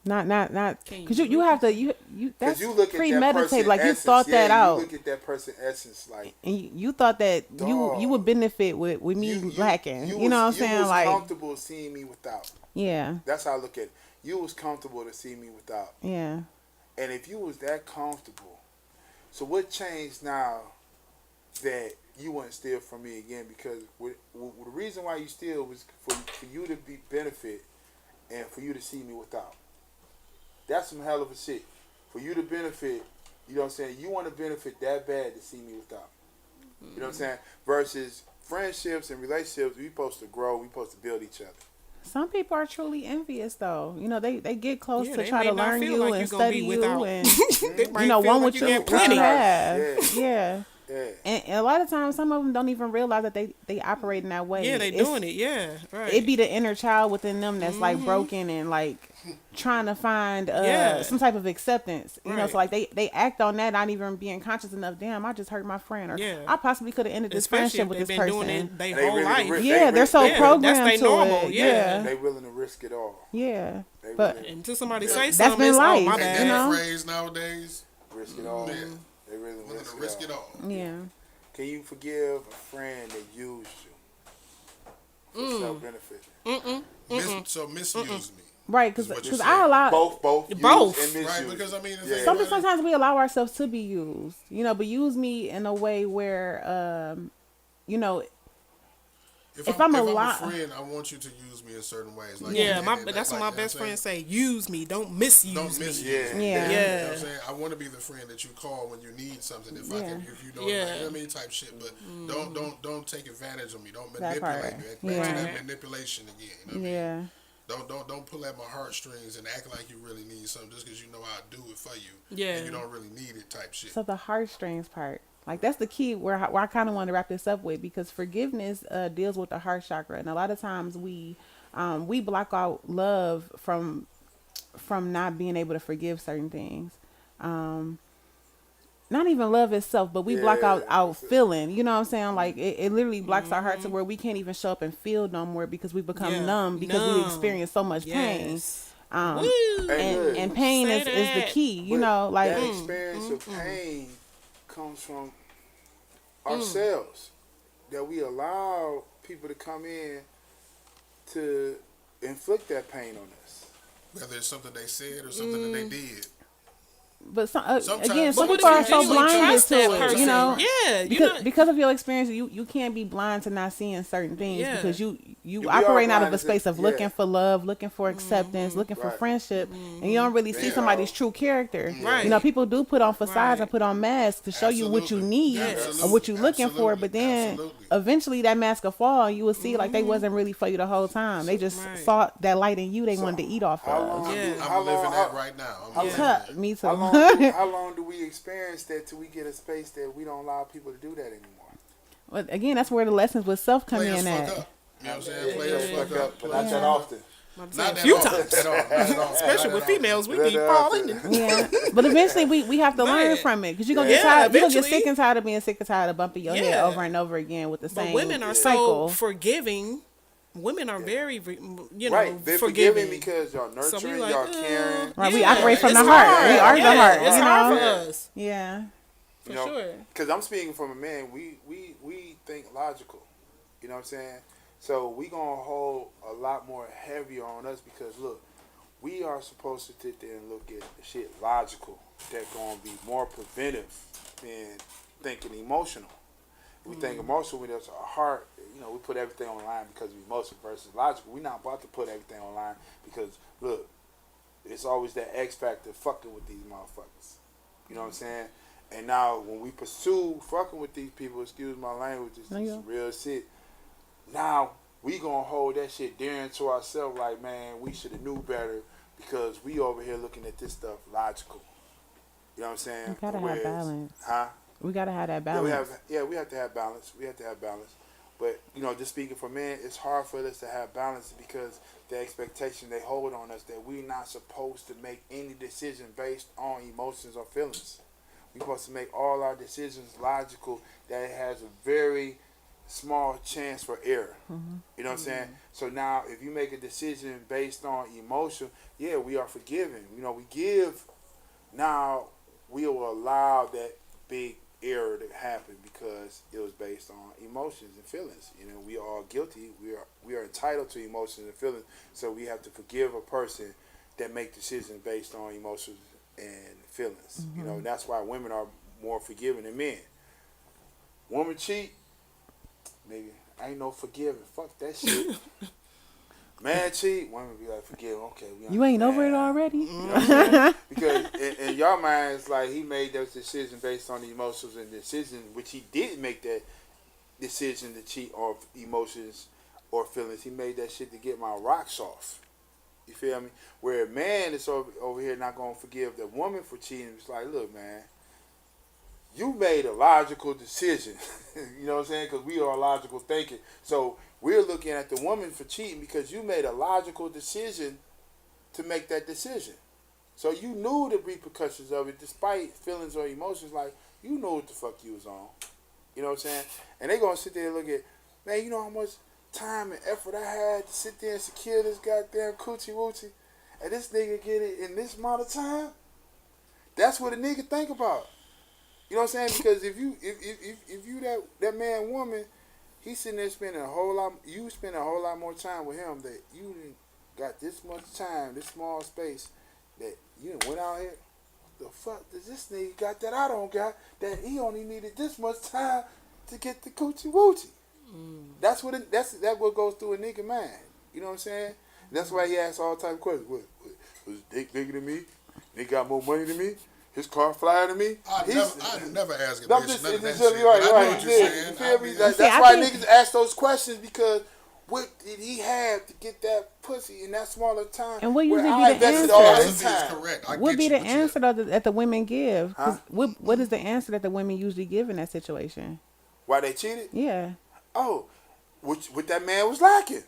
S5: not because you have to that's
S3: you look at
S5: premeditated. Like
S3: essence,
S5: you thought that out.
S3: You look at that person's essence, like,
S5: and you thought that you would benefit with me lacking. You know what I'm saying?
S3: You was
S5: like
S3: comfortable seeing me without.
S5: Yeah,
S3: that's how I look at it. You was comfortable to see me without.
S5: Yeah.
S3: And if you was that comfortable, so what changed now that you wouldn't steal from me again? Because the reason why you steal was for you to be benefit and for you to see me without. That's some hell of a shit. For you to benefit, you know what I'm saying? You want to benefit that bad to see me without. You know what I'm saying? Versus friendships and relationships, we supposed to grow, we supposed to build each other.
S5: Some people are truly envious, though. They get close to try to learn you and study you, and want what you have. Yeah. And a lot of times, some of them don't even realize that they operate in that way.
S4: Yeah, they doing it. Yeah, right.
S5: It be the inner child within them that's like broken and like trying to find some type of acceptance. You know, so like they act on that, not even being conscious enough. Damn, I just hurt my friend, or I possibly could have ended this friendship with this person. Doing it
S4: their whole life.
S5: They're so programmed
S4: that's
S5: to
S4: normal.
S5: it.
S4: Yeah,
S3: they willing to risk it all.
S5: Yeah, but
S4: until somebody say
S5: that's
S4: something,
S5: been life.
S4: My bad.
S6: That phrase nowadays.
S3: Risk it all.
S6: Yeah.
S3: They really
S6: willing to risk it all.
S5: Yeah.
S3: Can you forgive a friend that used you for self-benefit?
S6: So misused me.
S5: Right, because I allow
S3: both
S6: and
S3: misuse.
S6: Right, because I mean,
S5: sometimes we allow ourselves to be used, but use me in a way where,
S6: if I'm a friend, I want you to use me in certain ways. Like
S4: that's what my best friend say. Use me, don't misuse me.
S3: Yeah.
S6: You know what I'm saying? I want to be the friend that you call when you need something. If you don't, you know what I mean, type shit. But don't take advantage of me. Don't manipulate me. Back to that manipulation again. You know what I mean? Don't pull at my heartstrings and act like you really need something just because you know I'll do it for you. Yeah. And you don't really need it type shit.
S5: So the heartstrings part. Like, that's the key where I kind of want to wrap this up with, because forgiveness deals with the heart chakra. And a lot of times we block out love from not being able to forgive certain things. Not even love itself, but we block out feeling. You know what I'm saying? Like, it literally blocks our heart to where we can't even show up and feel no more because we become numb because we experience so much pain. And pain is the key,
S3: that experience of pain comes from ourselves, that we allow people to come in to inflict that pain on us.
S6: Whether it's something they said or something that they did.
S5: But some people are so blinded to it, because of your experience, you can't be blind to not seeing certain things because you operate out of a space of looking for love, looking for acceptance, looking for friendship, and you don't really see somebody's true character. Right. People do put on facades and put on masks to show you what you need or what you're looking for, but then eventually that mask will fall and you will see like they wasn't really for you the whole time. They just saw that light in you they wanted to eat off of.
S6: I'm living that right now.
S5: Me too.
S3: How long do we experience that till we get a space that we don't allow people to do that anymore?
S5: Well, again, that's where the lessons with self come in at.
S6: You know what I'm saying? Players fuck up,
S3: but not that often.
S6: Not that
S4: few
S6: often.
S4: times, especially with females, we be falling.
S5: Yeah, but eventually we have to learn from it, because you're gonna get tired. You're gonna get sick and tired of being sick and tired of bumping your head over and over again with the same.
S4: But women are so forgiving. Women are very,
S3: they're forgiving because y'all nurturing, y'all caring.
S5: Right, we operate from the heart. We are the heart.
S4: It's hard for us.
S5: Yeah,
S4: for sure.
S3: Because I'm speaking from a man. We think logical. You know what I'm saying? So we gonna hold a lot more heavier on us because look, we are supposed to sit there and look at the shit logical. That's gonna be more preventive than thinking emotional. We think emotional with us, our heart. We put everything online because of emotion versus logical. We're not about to put everything online because, look, it's always that X factor fucking with these motherfuckers. You know what I'm saying? And now when we pursue fucking with these people, excuse my language, it's
S5: No,
S3: just
S5: yeah.
S3: real shit. Now we gonna hold that shit dear to ourselves, like, man, we should have knew better because we over here looking at this stuff logical. You know what I'm saying?
S5: We gotta have balance.
S3: Huh?
S5: We gotta have that
S3: Yeah,
S5: balance.
S3: we have to have balance. We have to have balance. But, you know, just speaking for men, it's hard for us to have balance because the expectation they hold on us that we're not supposed to make any decision based on emotions or feelings. We're supposed to make all our decisions logical, that it has a very small chance for error. You know what I'm saying? So now if you make a decision based on emotion, yeah, we are forgiven. You know, we give. Now we will allow that big error to happen because it was based on emotions and feelings. You know, we are all guilty. We are entitled to emotions and feelings. So we have to forgive a person that make decisions based on emotions and feelings. You know, and that's why women are more forgiving than men. Woman cheat, nigga, ain't no forgiving. Fuck that shit. Man cheat, women be like, forgive. Okay, we
S5: You ain't over it
S3: understand.
S5: already?
S3: You know what I'm saying? Because in your minds, like, he made those decisions based on the emotions and decision, which he didn't make that decision to cheat on emotions or feelings. He made that shit to get my rocks off. You feel me? Where a man is over here not going to forgive the woman for cheating. It's like, look, man, you made a logical decision. You know what I'm saying? Because we are logical thinking. So we're looking at the woman for cheating because you made a logical decision to make that decision. So you knew the repercussions of it despite feelings or emotions. Like, you knew what the fuck you was on. You know what I'm saying? And they going to sit there and look at, man, you know how much time and effort I had to sit there and secure this goddamn coochie woochie, and this nigga get it in this amount of time? That's what a nigga think about. You know what I'm saying? Because if you that man woman, he's sitting there spending a whole lot. You spend a whole lot more time with him that you done got this much time, this small space that you done went out here. What the fuck does this nigga got that I don't got? That he only needed this much time to get the coochie woochie. That's what what goes through a nigga mind. You know what I'm saying? That's why he asks all type of questions. What was dick bigger than me? Nigga got more money than me? His car flyer than me?
S6: I never ask a
S3: I'm
S6: bitch
S3: just,
S6: none of that
S3: it's
S6: shit.
S3: just right,
S6: But I know
S3: right.
S6: what you're
S3: Yeah,
S6: saying.
S3: you feel me? That's
S5: See, I
S3: why
S5: think-
S3: niggas ask those questions, because what did he have to get that pussy in that smaller time?
S5: And what
S3: where
S5: usually
S3: I
S5: be the
S3: invested
S5: answer?
S3: all
S6: Some
S3: this
S6: of it is
S3: time?
S6: correct. I
S5: What
S6: get
S5: be
S6: you,
S5: the
S6: but
S5: answer that the women give? 'Cause
S3: Huh?
S5: what is the answer that the women usually give in that situation?
S3: Why they cheated?
S5: Yeah.
S3: Oh, what that man was lacking.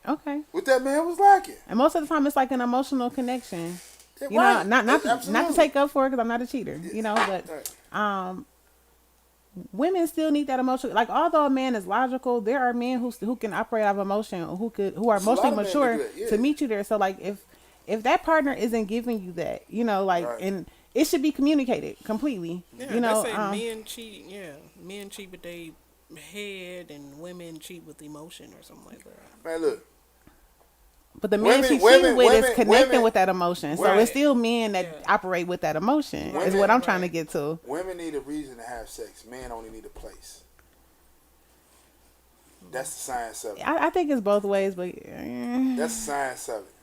S5: Okay.
S3: What that man was lacking.
S5: And most of the time, it's like an emotional connection.
S3: Yeah,
S5: You
S3: right.
S5: know, not to
S3: Absolutely.
S5: take up for it because I'm not a cheater. You know, but
S3: Right.
S5: women still need that emotion. Like, although a man is logical, there are men who can operate out of emotion, who are
S3: There's a lot
S5: emotionally
S3: of men
S5: mature
S3: that do that,
S5: to
S3: yeah.
S5: meet you there. So, like, if that partner isn't giving you that, you know, like,
S3: Right.
S5: and it should be communicated completely.
S4: Yeah,
S5: you know,
S4: they say men cheat. Yeah, men cheat with their head, and women cheat with emotion or something like that.
S3: Man, look.
S5: but the man
S3: women-
S5: she's
S3: women-
S5: cheating with
S3: women-
S5: is connecting
S3: women-
S5: with that emotion. So
S3: Right.
S5: it's still men that
S4: Yeah.
S5: operate with that emotion. Is
S3: Women-
S5: what I'm trying to
S4: right.
S5: get to.
S3: Women need a reason to have sex. Men only need a place. That's the science of it.
S5: I think it's both ways, but
S3: That's the science of it.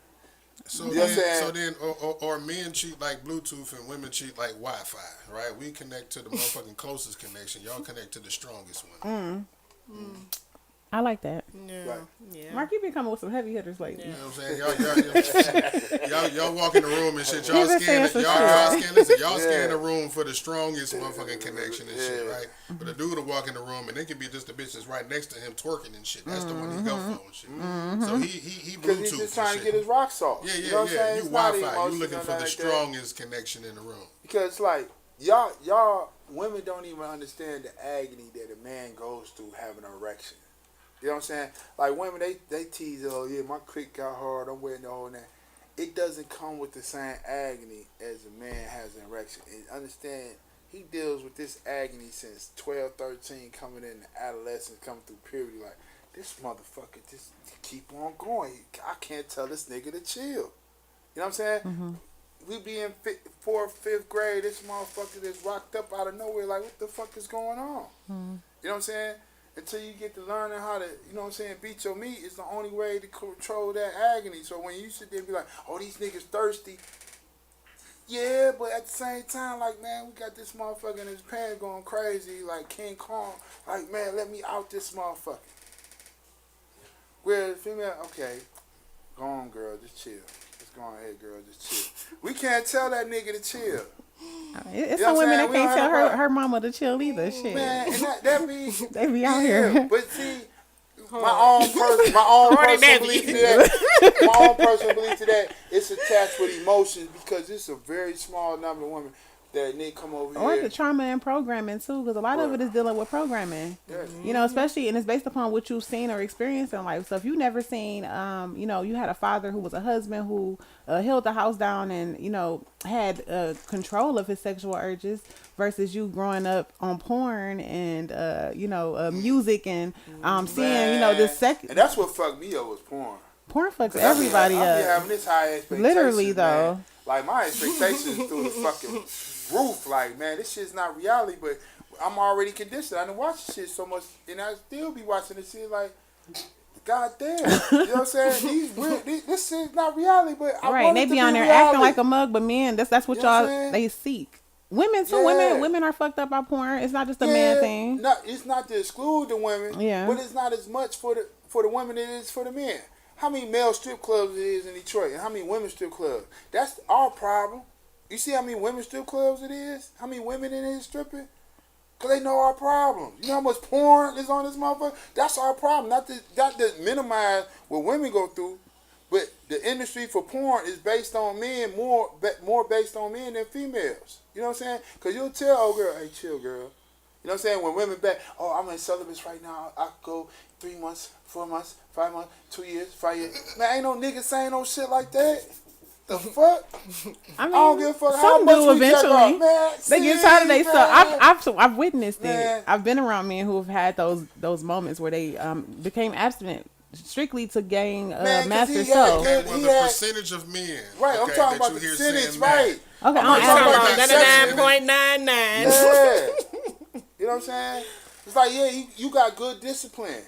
S6: So
S3: You know what I'm saying?
S6: then, or men cheat like Bluetooth and women cheat like Wi-Fi, right? We connect to the motherfucking closest connection. Y'all connect to the strongest one.
S5: I like that.
S4: Yeah,
S3: Right.
S4: yeah.
S5: Mark, you been coming with some heavy hitters lately.
S6: You know what I'm saying? Y'all walk in the room and shit. Y'all
S5: He been
S6: scan
S5: saying
S6: it.
S5: some
S6: Y'all
S3: shit.
S6: scan the
S3: Yeah.
S6: room for the strongest motherfucking connection and shit,
S3: Yeah.
S6: right? But a dude will walk in the room and it could be just the bitch that's right next to him twerking and shit. That's the one he go for and shit. So he
S3: Because
S6: Bluetooth
S3: he's just
S6: and
S3: trying to
S6: shit.
S3: get his rocks off.
S6: Yeah,
S3: You know what I'm saying?
S6: You
S3: It's not
S6: Wi-Fi. You
S3: emotions
S6: looking
S3: or
S6: for the
S3: nothing like that.
S6: strongest connection in the room.
S3: Because, like, y'all women don't even understand the agony that a man goes through having an erection. You know what I'm saying? Like, women, they tease, oh, yeah, my clit got hard, I'm waiting to hold that. It doesn't come with the same agony as a man has an erection. And understand, he deals with this agony since 12, 13, coming into adolescence, coming through puberty. Like, this motherfucker just keep on going. I can't tell this nigga to chill. You know what I'm saying? We be in 4th, 5th grade. This motherfucker just rocked up out of nowhere. Like, what the fuck is going on? You know what I'm saying? Until you get to learning how to, you know what I'm saying, beat your meat is the only way to control that agony. So when you sit there and be like, oh, these niggas thirsty, Yeah, but at the same time, like, man, we got this motherfucker in his pants going crazy, like King Kong. Like, man, let me out this motherfucker. Where the female, okay, go on, girl, just chill. Just go on ahead, girl, just chill. We can't tell that nigga to chill.
S5: It's
S3: You
S5: some
S3: know what
S5: women
S3: I'm saying?
S5: that
S3: We
S5: can't
S3: don't
S5: tell
S3: have a
S5: her mama to chill either. Shit.
S3: Man, and that be
S5: They be out
S3: yeah,
S5: here.
S3: but see, my own personal belief to that. My own personal belief to that. It's attached with emotions because it's a very small number of women that need come over
S5: Or
S3: here.
S5: the trauma and programming too, because a lot of it is dealing with programming.
S3: Yes.
S5: You know, especially, and it's based upon what you've seen or experienced in life. So if you never seen, you know, you had a father who was a husband who held the house down and, you know, had control of his sexual urges versus you growing up on porn and, you know, music and seeing, you know, this
S3: And that's what fucked me up was porn.
S5: porn fucks
S3: 'Cause
S5: everybody
S3: I be
S5: up.
S3: having this high expectations.
S5: Literally, though.
S3: Man. Like, my expectations through the fucking roof. Like, man, this shit's not reality, but I'm already conditioned. I done watched shit so much, and I still be watching this shit like, God damn. You know what I'm saying? This shit's not reality, but I
S5: Right,
S3: want
S5: they
S3: it to
S5: be on there
S3: reality.
S5: acting like a mug, but men, that's what
S3: You know what I'm
S5: y'all
S3: saying?
S5: they seek. Women too.
S3: Yeah.
S5: Women are fucked up by porn. It's not just a man thing.
S3: It's not to exclude the women,
S5: Yeah.
S3: but it's not as much for the women as it is for the men. How many male strip clubs it is in Detroit, and how many women strip clubs? That's our problem. You see how many women strip clubs it is? How many women in it stripping? Because they know our problems. You know how much porn is on this motherfucker? That's our problem. Not to minimize what women go through, but the industry for porn is based on men, more based on men than females. You know what I'm saying? Because you'll tell old girl, hey, chill, girl. You know what I'm saying? When women back, oh, I'm in celibate right now. I could go 3 months, 4 months, 5 months, 2 years, 5 years. Man, ain't no nigga saying no shit like that. The fuck?
S5: I
S3: don't give a fuck how
S5: some
S3: much
S5: do
S3: we jack
S5: eventually.
S3: off, man.
S5: They get
S3: See,
S5: tired of they
S3: man.
S5: stuff. I've witnessed
S3: Man.
S5: it. I've been around men who have had those moments where they became abstinent strictly to gain
S3: Man, 'cause
S5: master
S3: he
S5: self.
S3: had-
S6: Well,
S3: he
S6: the
S3: had-
S6: percentage of men.
S3: Right, I'm
S6: okay,
S3: talking
S6: that
S3: about
S6: you
S3: the
S6: hear
S3: percentage,
S6: saying
S3: right?
S6: that.
S5: Okay,
S3: I'm
S5: I'm
S3: talking about
S5: asking.
S3: that
S4: 99.99.
S3: Yeah. You know what I'm saying? It's like, yeah, you got good discipline.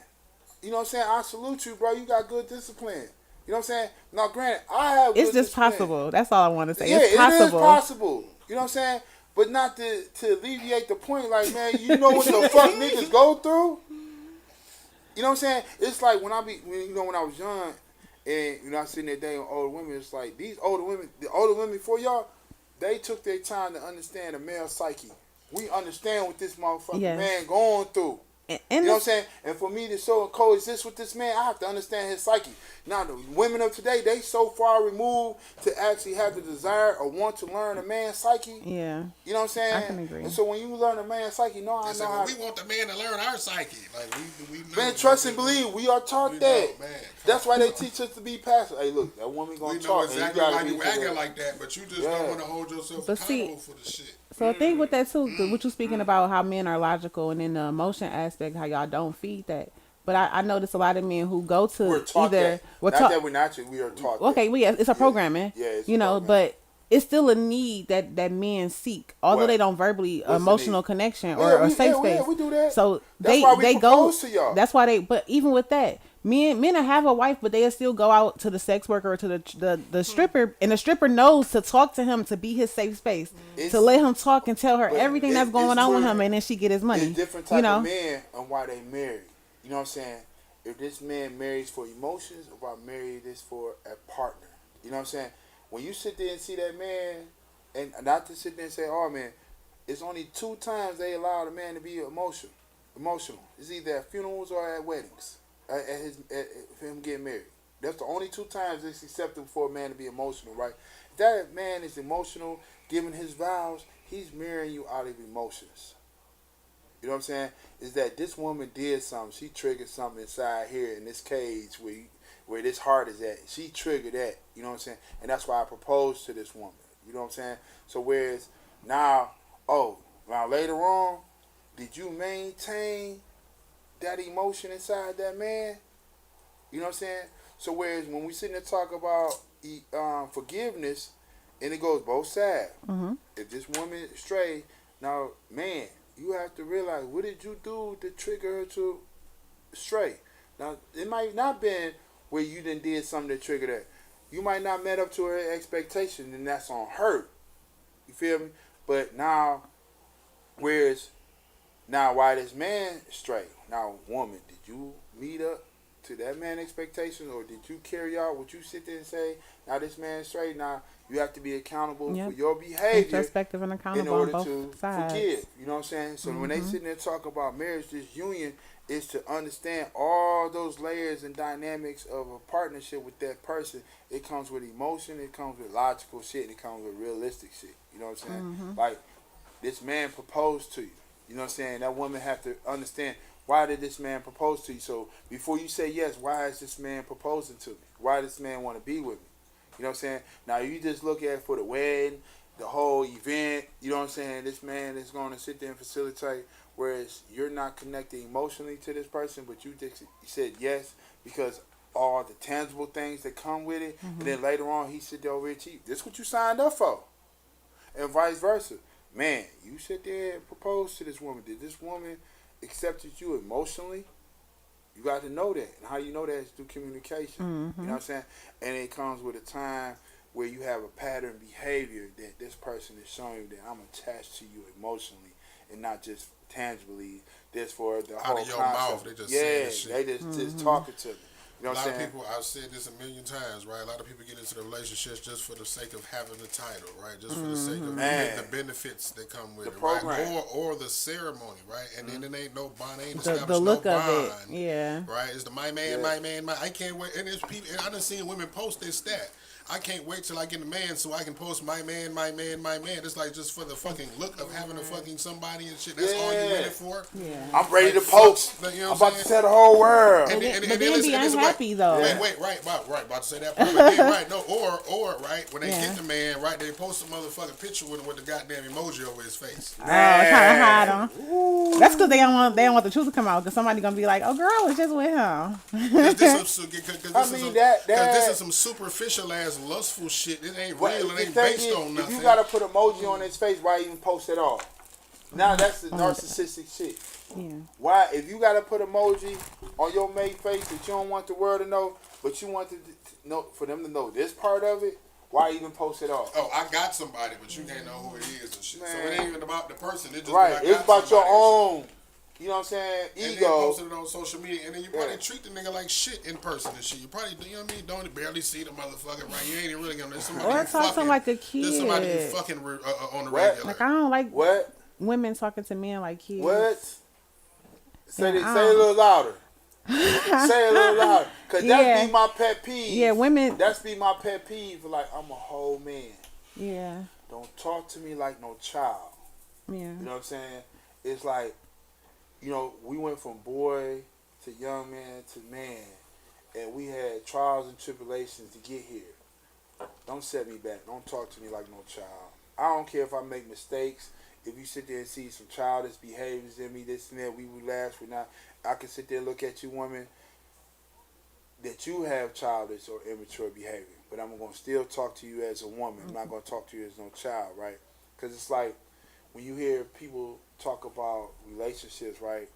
S3: You know what I'm saying? I salute you, bro. You got good discipline. You know what I'm saying? Now, granted, I have
S5: It's
S3: good
S5: just
S3: discipline.
S5: possible. That's all I want to say.
S3: Yeah,
S5: It's
S3: it is
S5: possible.
S3: possible. You know what I'm saying? But not to alleviate the point, like, man, you know what the fuck niggas go through? You know what I'm saying? It's like when I was young and I sitting there dating older women, it's like these older women, the older women before y'all, they took their time to understand the male psyche. We understand what this motherfucking
S5: Yes.
S3: man going through.
S5: And
S3: You know what I'm saying? And for me to so coexist with this man, I have to understand his psyche. Now, the women of today, they so far removed to actually have the desire or want to learn a man's psyche.
S5: yeah.
S3: You know what I'm saying?
S5: I can agree.
S3: And so when you learn a man's psyche, I
S6: They
S3: know
S6: say,
S3: how.
S6: well, we want the man to learn our psyche. Like we know.
S3: Man, trust and believe. We are taught
S6: We
S3: that.
S6: know, man.
S3: That's why they teach us to be passive. Hey, look, that woman
S6: We
S3: gonna
S6: know
S3: talk.
S6: exactly
S3: and
S6: why
S3: you
S6: you
S3: gotta be
S6: acting like that, but you just
S3: Yeah.
S6: don't want to hold yourself
S5: But see-
S6: accountable for the shit.
S5: So the thing with that too, what you speaking about, how men are logical, and then the emotion aspect, how y'all don't feed that. But I notice a lot of men who go to
S3: We're taught
S5: either
S3: that.
S5: we're
S3: Not
S5: taught.
S3: that we're naturally, we are taught.
S5: Okay, it's a programming.
S3: Yeah, it's a
S5: you know,
S3: programming.
S5: but it's still a need that men seek, although
S3: What?
S5: they don't verbally
S3: What's the
S5: emotional
S3: need?
S5: connection
S3: Yeah,
S5: or
S3: we-
S5: safe
S3: yeah,
S5: space.
S3: we do that.
S5: So
S3: That's why we
S5: they go.
S3: propose to y'all.
S5: That's why they. But even with that, men will have a wife, but they'll still go out to the sex worker or to the stripper, and the stripper knows to talk to him to be his safe space,
S3: It's-
S5: to let him talk and tell her
S3: but
S5: everything that's
S3: it's
S5: going on with
S3: where-
S5: him, and then she get his money.
S3: It's different type
S5: you know.
S3: of men and why they marry. You know what I'm saying? If this man marries for emotions, or if I marry this for a partner. You know what I'm saying? When you sit there and see that man, and not to sit there and say, oh man, it's only 2 times they allow the man to be emotional. It's either at funerals or at weddings. At him getting married. That's the only 2 times it's acceptable for a man to be emotional, right? If that man is emotional, giving his vows, he's marrying you out of emotions. You know what I'm saying? Is that this woman did something. She triggered something inside here in this cage where this heart is at. She triggered that. You know what I'm saying? And that's why I proposed to this woman. You know what I'm saying? So whereas now later on, did you maintain that emotion inside that man? You know what I'm saying? So whereas when we sit there and talk about forgiveness, and it goes both sides.
S5: Mm-hmm.
S3: If this woman stray, now man, you have to realize, what did you do to trigger her to stray? Now, it might not been where you done did something to trigger that. You might not met up to her expectation, and that's on her. You feel me? But now, whereas now, why this man straight? Now, woman, did you meet up to that man expectations, or did you carry out what you sit there and say? Now this man straight. Now you have to be accountable for your behavior
S5: Introspective and accountable
S3: in order
S5: on
S3: to
S5: both sides.
S3: forgive. You know what I'm saying? So when they sitting there talk about marriage, this union is to understand all those layers and dynamics of a partnership with that person. It comes with emotion, it comes with logical shit, and it comes with realistic shit. You know what I'm saying? Like, this man proposed to you. You know what I'm saying? That woman have to understand, why did this man propose to you? So before you say yes, why is this man proposing to me? Why does this man want to be with me? You know what I'm saying? Now you just look at it for the wedding, the whole event. You know what I'm saying? This man is going to sit there and facilitate, whereas you're not connecting emotionally to this person, but you said yes because all the tangible things that come with it, and then later on he sit there over here to you. This is what you signed up for, and vice versa. Man, you sit there and propose to this woman. Did this woman accepted you emotionally? You got to know that. And how you know that is through communication. You know what I'm saying? And it comes with a time where you have a pattern behavior that this person is showing you that I'm attached to you emotionally and not just tangibly. This for the whole
S6: out of your
S3: concept.
S6: mouth, they just saying this shit.
S3: They just talking to me. You know
S6: A
S3: what
S6: lot
S3: I'm
S6: of
S3: saying?
S6: people, I've said this a million times, right? A lot of people get into the relationships just for the sake of having the title, right? Just for the sake of the benefits that come with
S3: The
S6: it,
S3: program.
S6: right? Or the ceremony, right? And then it ain't no bond, ain't
S5: The
S6: established
S5: look
S6: no
S5: of it,
S6: bond,
S5: yeah.
S6: right? It's the my man, my man, my. I can't wait. And there's people. And I done seen women post this stat. I can't wait till I get a man so I can post my man, my man, my man. It's like just for the fucking look of having a fucking somebody and shit. That's all you in it for.
S5: Yeah.
S3: I'm ready to
S6: Like,
S3: post.
S6: fuck, you know
S3: I'm
S6: what I'm
S3: about to
S6: saying?
S3: tell the whole world.
S5: But then be
S6: listen,
S5: unhappy though.
S6: Wait, right, about to say that. But then, right, no, or right, when they get the man, right, they post a motherfucking picture with the goddamn emoji over his face.
S5: Oh, trying to hide them. That's because they don't want the truth to come out. Because somebody gonna be like, "Oh, girl, I was just with him."
S6: This is some superficial ass lustful shit. It ain't real. It ain't based on nothing.
S3: If you gotta put emoji on his face, why even post at all? Now that's the narcissistic shit.
S5: Yeah.
S3: Why, if you gotta put emoji on your mate face that you don't want the world to know, but you want to know for them to know this part of it, why even post it all?
S6: Oh, I got somebody, but you can't know who it is and shit.
S3: Man.
S6: So it ain't even about the person. It just
S3: Right, it's about your own. You know what I'm saying?
S6: And then
S3: Ego.
S6: posted it on social media, and then you probably treat the nigga like shit in person and shit. You probably, you know what I mean? Don't barely see the motherfucker, right? You ain't even really gonna.
S5: Or talk to him like a kid.
S6: There's somebody you fucking on the regular.
S5: Like I don't like
S3: What?
S5: women talking to men like kids.
S3: What? Say
S5: Yeah,
S3: it a little louder. Say it a little louder. Cause that be my pet peeve.
S5: Yeah, women.
S3: That's be my pet peeve. Like, I'm a whole man.
S5: Yeah.
S3: Don't talk to me like no child.
S5: Yeah.
S3: You know what I'm saying? It's like, you know, we went from boy to young man to man, and we had trials and tribulations to get here. Don't set me back. Don't talk to me like no child. I don't care if I make mistakes. If you sit there and see some childish behaviors in me, this and that, we would laugh. We not. I can sit there and look at you, woman, that you have childish or immature behavior, but I'm going to still talk to you as a woman. I'm not going to talk to you as no child, right? Because it's like when you hear people talk about relationships, right,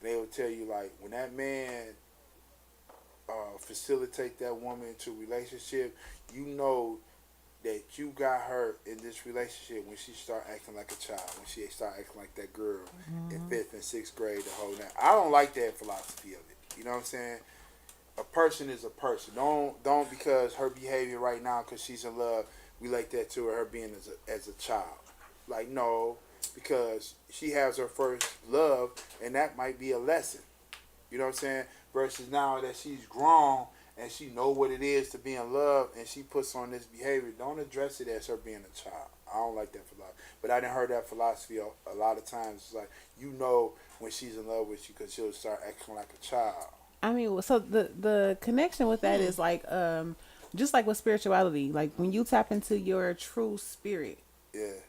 S3: they will tell you, like, when that man facilitate that woman into a relationship, you know that you got her in this relationship when she start acting like a child, when she start acting like that girl in 5th and 6th grade, the whole night. I don't like that philosophy of it. You know what I'm saying? A person is a person. Don't because her behavior right now, because she's in love, relate that to her being as a child. Like, no, because she has her first love, and that might be a lesson. You know what I'm saying? Versus now that she's grown and she know what it is to be in love, and she puts on this behavior, don't address it as her being a child. I don't like that philosophy. But I didn't heard that philosophy a lot of times. It's like, you know when she's in love with you because she'll start acting like a child.
S5: I mean, so the connection with that is like, just like with spirituality, like when you tap into your true spirit,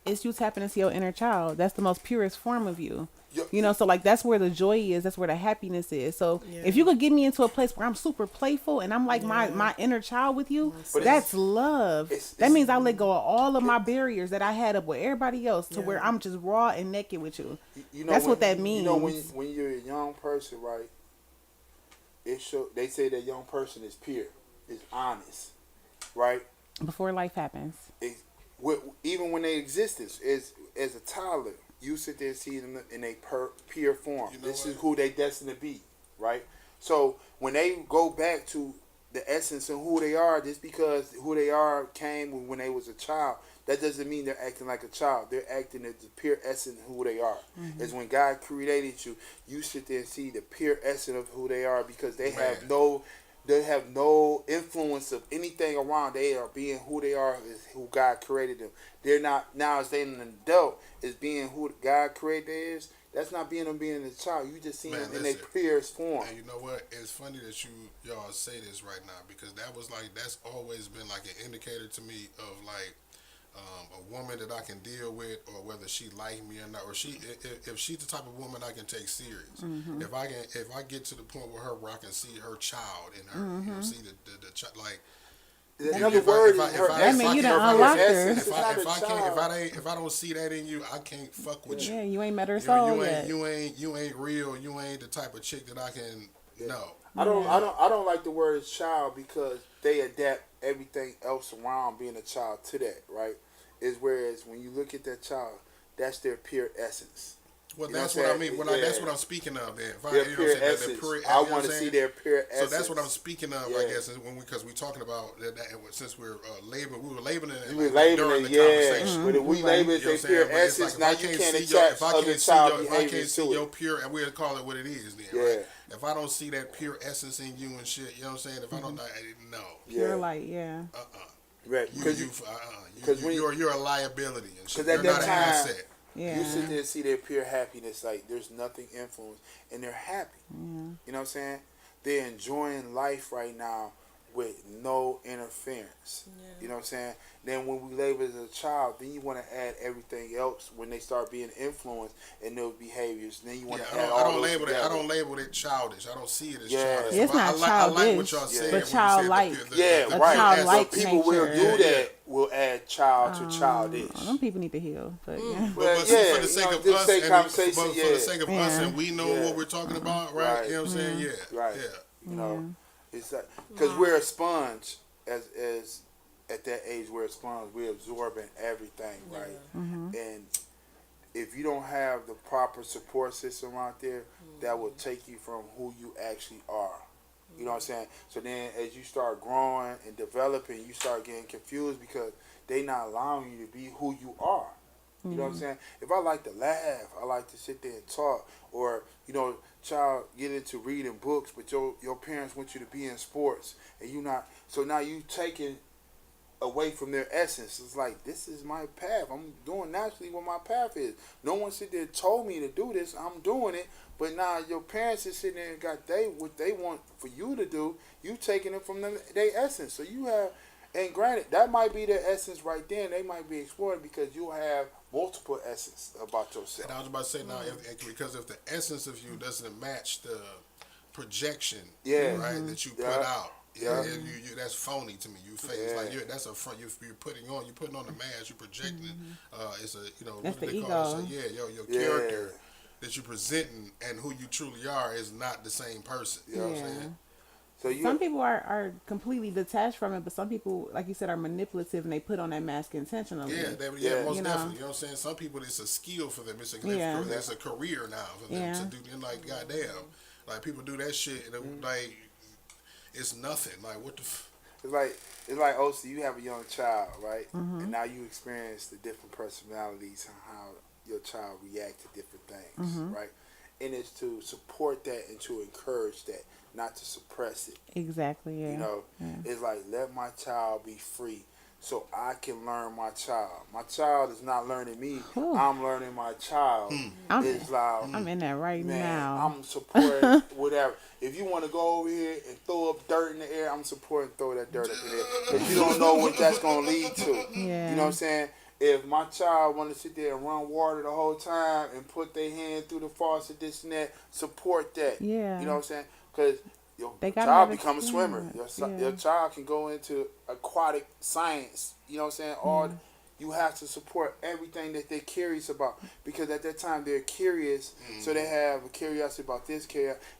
S5: it's you tapping into your inner child. That's the most purest form of you. You know, so like that's where the joy is. That's where the happiness is. So if you could get me into a place where I'm super playful and I'm like my inner child with you, that's love. That means I let go of all of my barriers that I had up with everybody else to where I'm just raw and naked with you.
S3: You know,
S5: that's what that means.
S3: You know, when you're a young person, right? They say that young person is pure, is honest, right?
S5: Before life happens.
S3: even when they existence as a toddler, you sit there and see them in a pure form.
S6: You know
S3: This
S6: what?
S3: is who they destined to be, right? So when they go back to the essence of who they are, just because who they are came when they was a child, that doesn't mean they're acting like a child. They're acting as the pure essence of who they are. Is when God created you, you sit there and see the pure essence of who they are, because they have no influence of anything around. They are being who they are, is who God created them. They're not, now as they an adult, is being who God created they is. That's not being them being a child. You just see them in their purest form.
S6: And you know what? It's funny that y'all say this right now, because that's always been like an indicator to me of like a woman that I can deal with, or whether she like me or not, or if she's the type of woman I can take serious. If I get to the point with her where I can see her child in her, you know, see the child, like.
S3: Another word is her.
S5: That mean you done unlocked her.
S6: If I don't see that in you, I can't fuck with you.
S5: Yeah, you ain't met her soul yet.
S6: You ain't real. You ain't the type of chick that I can know.
S3: I don't like the word child, because they adapt everything else around being a child to that, right? Is whereas when you look at that child, that's their pure essence.
S6: Well,
S3: You know
S6: that's
S3: what
S6: what I
S3: I'm
S6: mean.
S3: saying?
S6: That's
S3: Yeah.
S6: what I'm speaking of. Then,
S3: Their pure essence. I want to see their pure essence.
S6: So that's what I'm speaking of,
S3: Yeah.
S6: I guess, because we're talking about that since we're labeling, we were labeling it.
S3: You were
S6: like,
S3: labeling
S6: during
S3: it,
S6: the
S3: yeah.
S6: conversation.
S3: But if we label it
S6: You know
S3: their
S6: what I'm
S3: pure
S6: saying? But it's
S3: essence,
S6: like,
S3: now
S6: if I
S3: you
S6: can't
S3: can't
S6: see your-
S3: attach
S6: if I
S3: other
S6: can't see
S3: child
S6: your- if I
S3: behaviors
S6: can't see
S3: to
S6: your
S3: it.
S6: pure, and we'll call it what it is then,
S3: Yeah.
S6: right? If I don't see that pure essence in you and shit, you know what I'm saying? If I don't, no.
S5: Pure light, yeah.
S3: Right.
S6: Because you're a liability and shit.
S3: 'Cause at
S6: You're
S3: that
S6: not an
S3: time-
S6: asset.
S5: Yeah.
S3: You sit there and see their pure happiness, like there's nothing influence, and they're happy. You know what I'm saying? They're enjoying life right now with no interference. You know what I'm saying? Then when we label it as a child, then you want to add everything else when they start being influenced in those behaviors. Then you want to add all
S6: I don't
S3: those
S6: label it. I
S3: together.
S6: don't label it childish. I don't see it as
S3: Yeah.
S6: childish.
S5: It's not
S6: I like what y'all
S5: childish,
S6: said.
S3: but
S6: when you said
S5: childlike.
S3: Yeah,
S5: A
S3: right.
S5: childlike
S3: But people will
S5: nature.
S3: do
S6: Yeah.
S3: that. Will add child to childish.
S5: Them people need to heal, but yeah.
S6: But
S3: Well,
S6: see,
S3: yeah,
S6: for the sake
S3: you know,
S6: of
S3: just
S6: us,
S3: say
S6: and
S3: conversation,
S6: for
S3: yeah.
S6: the sake of us,
S5: Yeah.
S6: and we know
S3: Yeah.
S6: what we're talking about, right?
S3: Right.
S6: You know what I'm saying? Yeah.
S3: Right.
S6: Yeah.
S3: You know, it's like, because we're a sponge as at that age we're a sponge. We're absorbing everything, right? And if you don't have the proper support system out there, that will take you from who you actually are. You know what I'm saying? So then as you start growing and developing, you start getting confused because they not allowing you to be who you are. You know what I'm saying? If I like to laugh, I like to sit there and talk, or, you know, child get into reading books, but your parents want you to be in sports, and you not, so now you taking away from their essence. It's like, this is my path. I'm doing naturally what my path is. No one sit there and told me to do this. I'm doing it. But now your parents is sitting there and got what they want for you to do. You taking it from their essence. So you have, and granted, that might be their essence right there. And they might be exploring because you have multiple essence about yourself.
S6: And I was about to say now, because if the essence of you doesn't match the projection, right, that you put out, you that's phony to me. You fake. It's like that's a front. You're putting on the mask. You're projecting. It's a
S5: That's
S6: what do
S5: the
S6: they call it?
S5: ego.
S6: Your character that you're presenting and who you truly are is not the same person. You know what I'm saying?
S3: So
S5: Some people are completely detached from it, but some people, like you said, are manipulative and they put on that mask intentionally.
S6: Yeah, most
S5: You
S6: definitely.
S5: know?
S6: You know what I'm saying? Some people, it's a skill for them. It's a career now for them to do. And like, goddamn, like people do that shit and like it's nothing. Like what the.
S3: It's like OC, you have a young child, right? And now you experience the different personalities and how your child react to different things, right? And it's to support that and to encourage that, not to suppress it.
S5: Exactly, yeah.
S3: You know, it's like, let my child be free so I can learn my child. My child is not learning me.
S5: Ooh.
S3: I'm learning my child. It's like,
S5: I'm in that right
S3: man,
S5: now.
S3: I'm supporting whatever. If you want to go over here and throw up dirt in the air, I'm supporting throw that dirt up in the air. Because you don't know what that's going to lead to.
S5: Yeah.
S3: You know what I'm saying? If my child want to sit there and run water the whole time and put their hand through the faucet, this and that, support that.
S5: Yeah.
S3: You know what I'm saying? Because your
S5: They gotta
S3: child
S5: have
S3: become a swimmer.
S5: experience,
S3: Your child can go into aquatic science. You know what I'm saying? You have to support everything that they're curious about, because at that time they're curious, so they have a curiosity about this,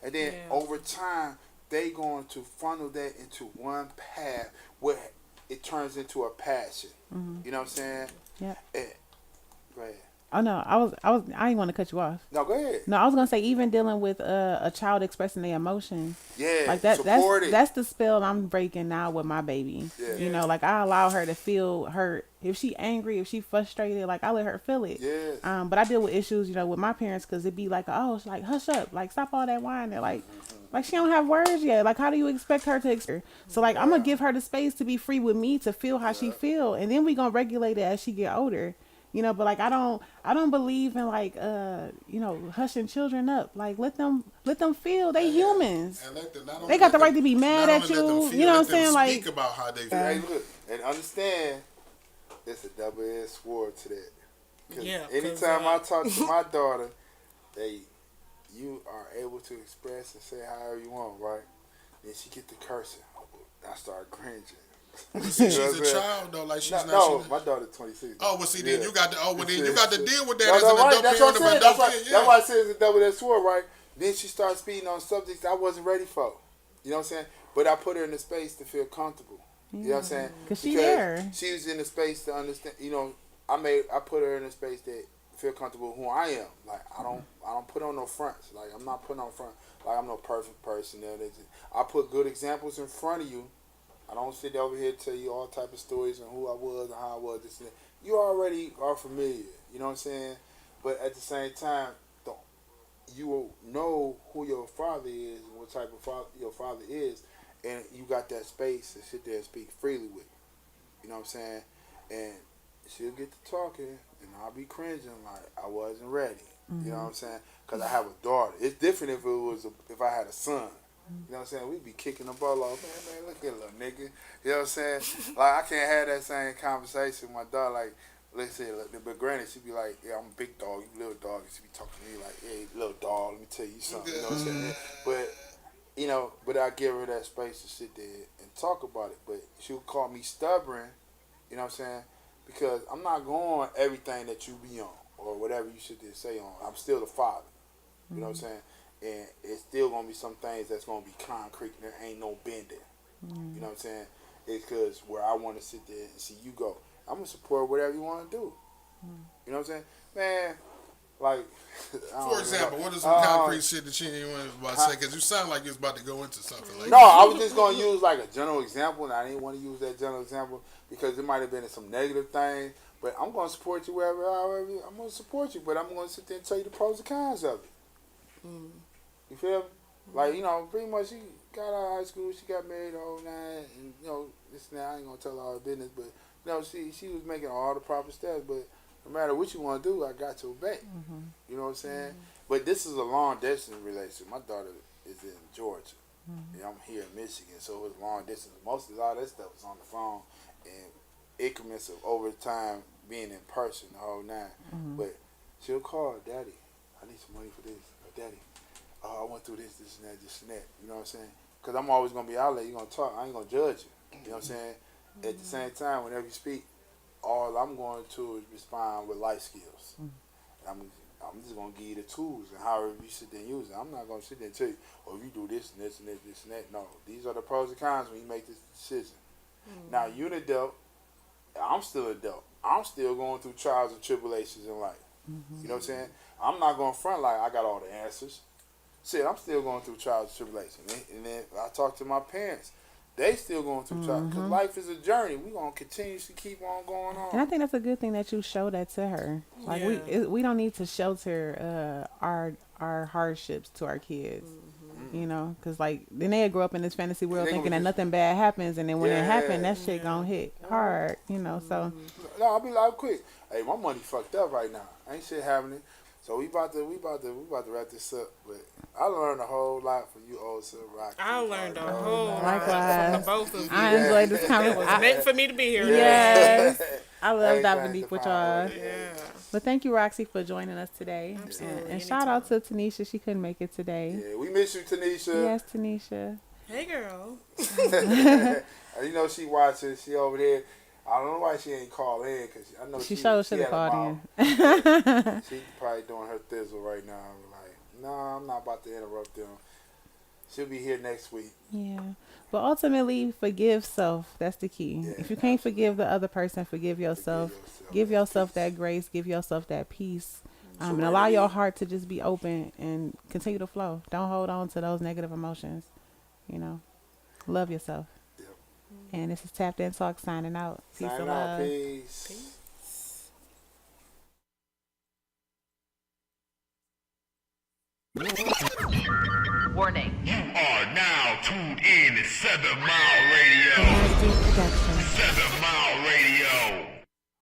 S3: and then over time they going to funnel that into one path where it turns into a passion. You know what I'm saying?
S5: Yeah.
S3: Go ahead.
S5: Oh no, I didn't want to cut you off.
S3: No, go ahead.
S5: No, I was gonna say even dealing with a child expressing their emotions,
S3: Yeah,
S5: like that.
S3: support it.
S5: That's the spell I'm breaking now with my baby.
S3: Yeah.
S5: You know, like I allow her to feel hurt. If she angry, if she frustrated, like I let her feel it.
S3: Yes.
S5: But I deal with issues, you know, with my parents because it'd be like, oh, it's like hush up, like stop all that whining, like she don't have words yet. Like how do you expect her to express? So like I'm gonna give her the space to be free with me to feel how she feel, and then we gonna regulate it as she get older. You know, but like I don't believe in like you know, hushing children up. Like let them feel they humans.
S6: And let them, not
S5: They
S6: only
S5: got the
S6: let
S5: right to be mad
S6: not
S5: at
S6: only let them
S5: you.
S6: feel,
S5: You know
S6: let
S5: what I'm
S6: them
S5: saying? Like
S6: speak about how they feel.
S3: Hey, look, and understand, it's a double-edged sword to that. 'Cause
S4: Yeah, 'cause,
S3: anytime I talk to my daughter, you are able to express and say however you want, right? Then she get to cursing. I start cringing.
S6: See,
S3: You
S6: she's
S3: know
S6: a
S3: what I'm saying?
S6: child though, like she's
S3: No,
S6: not.
S3: no,
S6: she,
S3: my daughter 26.
S6: oh, well, see, then
S3: Yeah.
S6: you got to. Oh, well, then you got to deal with that
S3: No,
S6: as
S3: no,
S6: an
S3: right.
S6: adult
S3: That's what
S6: parent
S3: I'm
S6: of
S3: saying.
S6: an
S3: That's
S6: adult
S3: why,
S6: kid. Yeah.
S3: that's why I said it's a double-edged sword, right? Then she starts speaking on subjects I wasn't ready for. You know what I'm saying? But I put her in a space to feel comfortable. You know what I'm saying?
S5: Cause she there.
S3: She was in a space to understand. You know, I put her in a space that feel comfortable who I am. Like I don't put on no fronts. Like I'm not putting on front. Like I'm no perfect person. I put good examples in front of you. I don't sit over here and tell you all type of stories and who I was and how I was. This and that. You already are familiar. You know what I'm saying? But at the same time, you will know who your father is and what type of father your father is, and you got that space to sit there and speak freely with. You know what I'm saying? And she'll get to talking, and I'll be cringing like I wasn't ready. You know what I'm saying? Because I have a daughter. It's different if I had a son. You know what I'm saying? We'd be kicking the ball off. Man, look at little nigga. You know what I'm saying? Like, I can't have that same conversation with my daughter. Like, let's say, but granted, she'd be like, yeah, I'm a big dog, you little dog. And she'd be talking to me like, hey, little dog, let me tell you something. You know what I'm saying? But, you know, I give her that space to sit there and talk about it. But she'll call me stubborn, you know what I'm saying? Because I'm not going everything that you be on or whatever you sit there and say on. I'm still the father. You know what I'm saying? And it's still going to be some things that's going to be concrete and there ain't no bending. You know what I'm saying? It's because where I want to sit there and see you go. I'm going to support whatever you want to do. You know what I'm saying? Man, like...
S6: For example, what is some concrete shit that you ain't about to say? Because you sound like you was about to go into something like
S3: No,
S6: that.
S3: I was just going to use like a general example, and I didn't want to use that general example because it might have been some negative thing. But I'm going to support you however I'm going to support you, but I'm going to sit there and tell you the pros and cons of it. You feel me? Like, you know, pretty much she got out of high school, she got married, all that, and, you know, this and that, I ain't going to tell all her business, but, you know, she was making all the proper steps, but no matter what you want to do, I got your back. You know what I'm saying? But this is a long-distance relationship. My daughter is in Georgia, and I'm here in Michigan, so it's long distance. Most of all that stuff is on the phone, and increments of over time being in person the whole nine. But she'll call, Daddy, I need some money for this. Or, Daddy, I went through this and that, this and that. You know what I'm saying? Because I'm always going to be out there. You're going to talk. I ain't going to judge you. You know what I'm saying? At the same time, whenever you speak, all I'm going to is respond with life skills. I'm just going to give you the tools and however you sit there and use it. I'm not going to sit there and tell you, oh, you do this and this and this, this and that. No, these are the pros and cons when you make this decision. Now, you're an adult. I'm still an adult. I'm still going through trials and tribulations in life. You know what I'm saying? I'm not going to front like I got all the answers. Shit, I'm still going through trials and tribulations. And then I talk to my parents. They still going through trials. Because life is a journey. We're going to continuously keep on going on.
S5: And I think that's a good thing that you show that to her. Like we don't need to shelter our hardships to our kids. You know, because like then they grow up in this fantasy world thinking that nothing bad happens, and then when it happens, that shit gonna hit hard. You know, so
S3: no, I'll be like quick. Hey, my money fucked up right now. Ain't shit happening. So we about to wrap this up. But I learned a whole lot from you, old Sir Rocky.
S4: I learned a whole lot
S5: Likewise.
S4: from the both of you.
S5: I enjoyed this
S4: It was
S5: conversation.
S4: meant for me to be here.
S5: Yes, I love
S3: Hey,
S5: diving
S3: thanks
S5: deep
S3: to
S5: with
S3: Power.
S5: y'all.
S4: Yeah.
S5: But thank you, Roxy, for joining us today.
S4: Absolutely.
S5: And shout out to Tanisha. She couldn't make it today.
S3: Yeah, we miss you, Tanisha.
S5: Yes, Tanisha.
S4: Hey, girl.
S3: And you know she watching. She over there. I don't know why she ain't call in because I know
S5: She sure should have
S3: had a
S5: called
S3: mouth.
S5: in.
S3: She probably doing her thizzle right now. Like, no, I'm not about to interrupt them. She'll be here next week.
S5: Yeah. But ultimately, forgive self. That's the key.
S3: Yeah,
S5: if you can't forgive the other person, forgive yourself. Give yourself that
S3: peace.
S5: grace. Give yourself that peace. And
S3: Serenity.
S5: allow your heart to just be open and continue to flow. Don't hold on to those negative emotions. You know, love yourself.
S3: Yep.
S5: And this is Tapped In Talk signing out. Peace
S3: Sign
S5: and
S3: out.
S5: love.
S3: Peace.
S2: Warning. You are now tuned in to 7 Mile Radio.
S5: Nasty Production.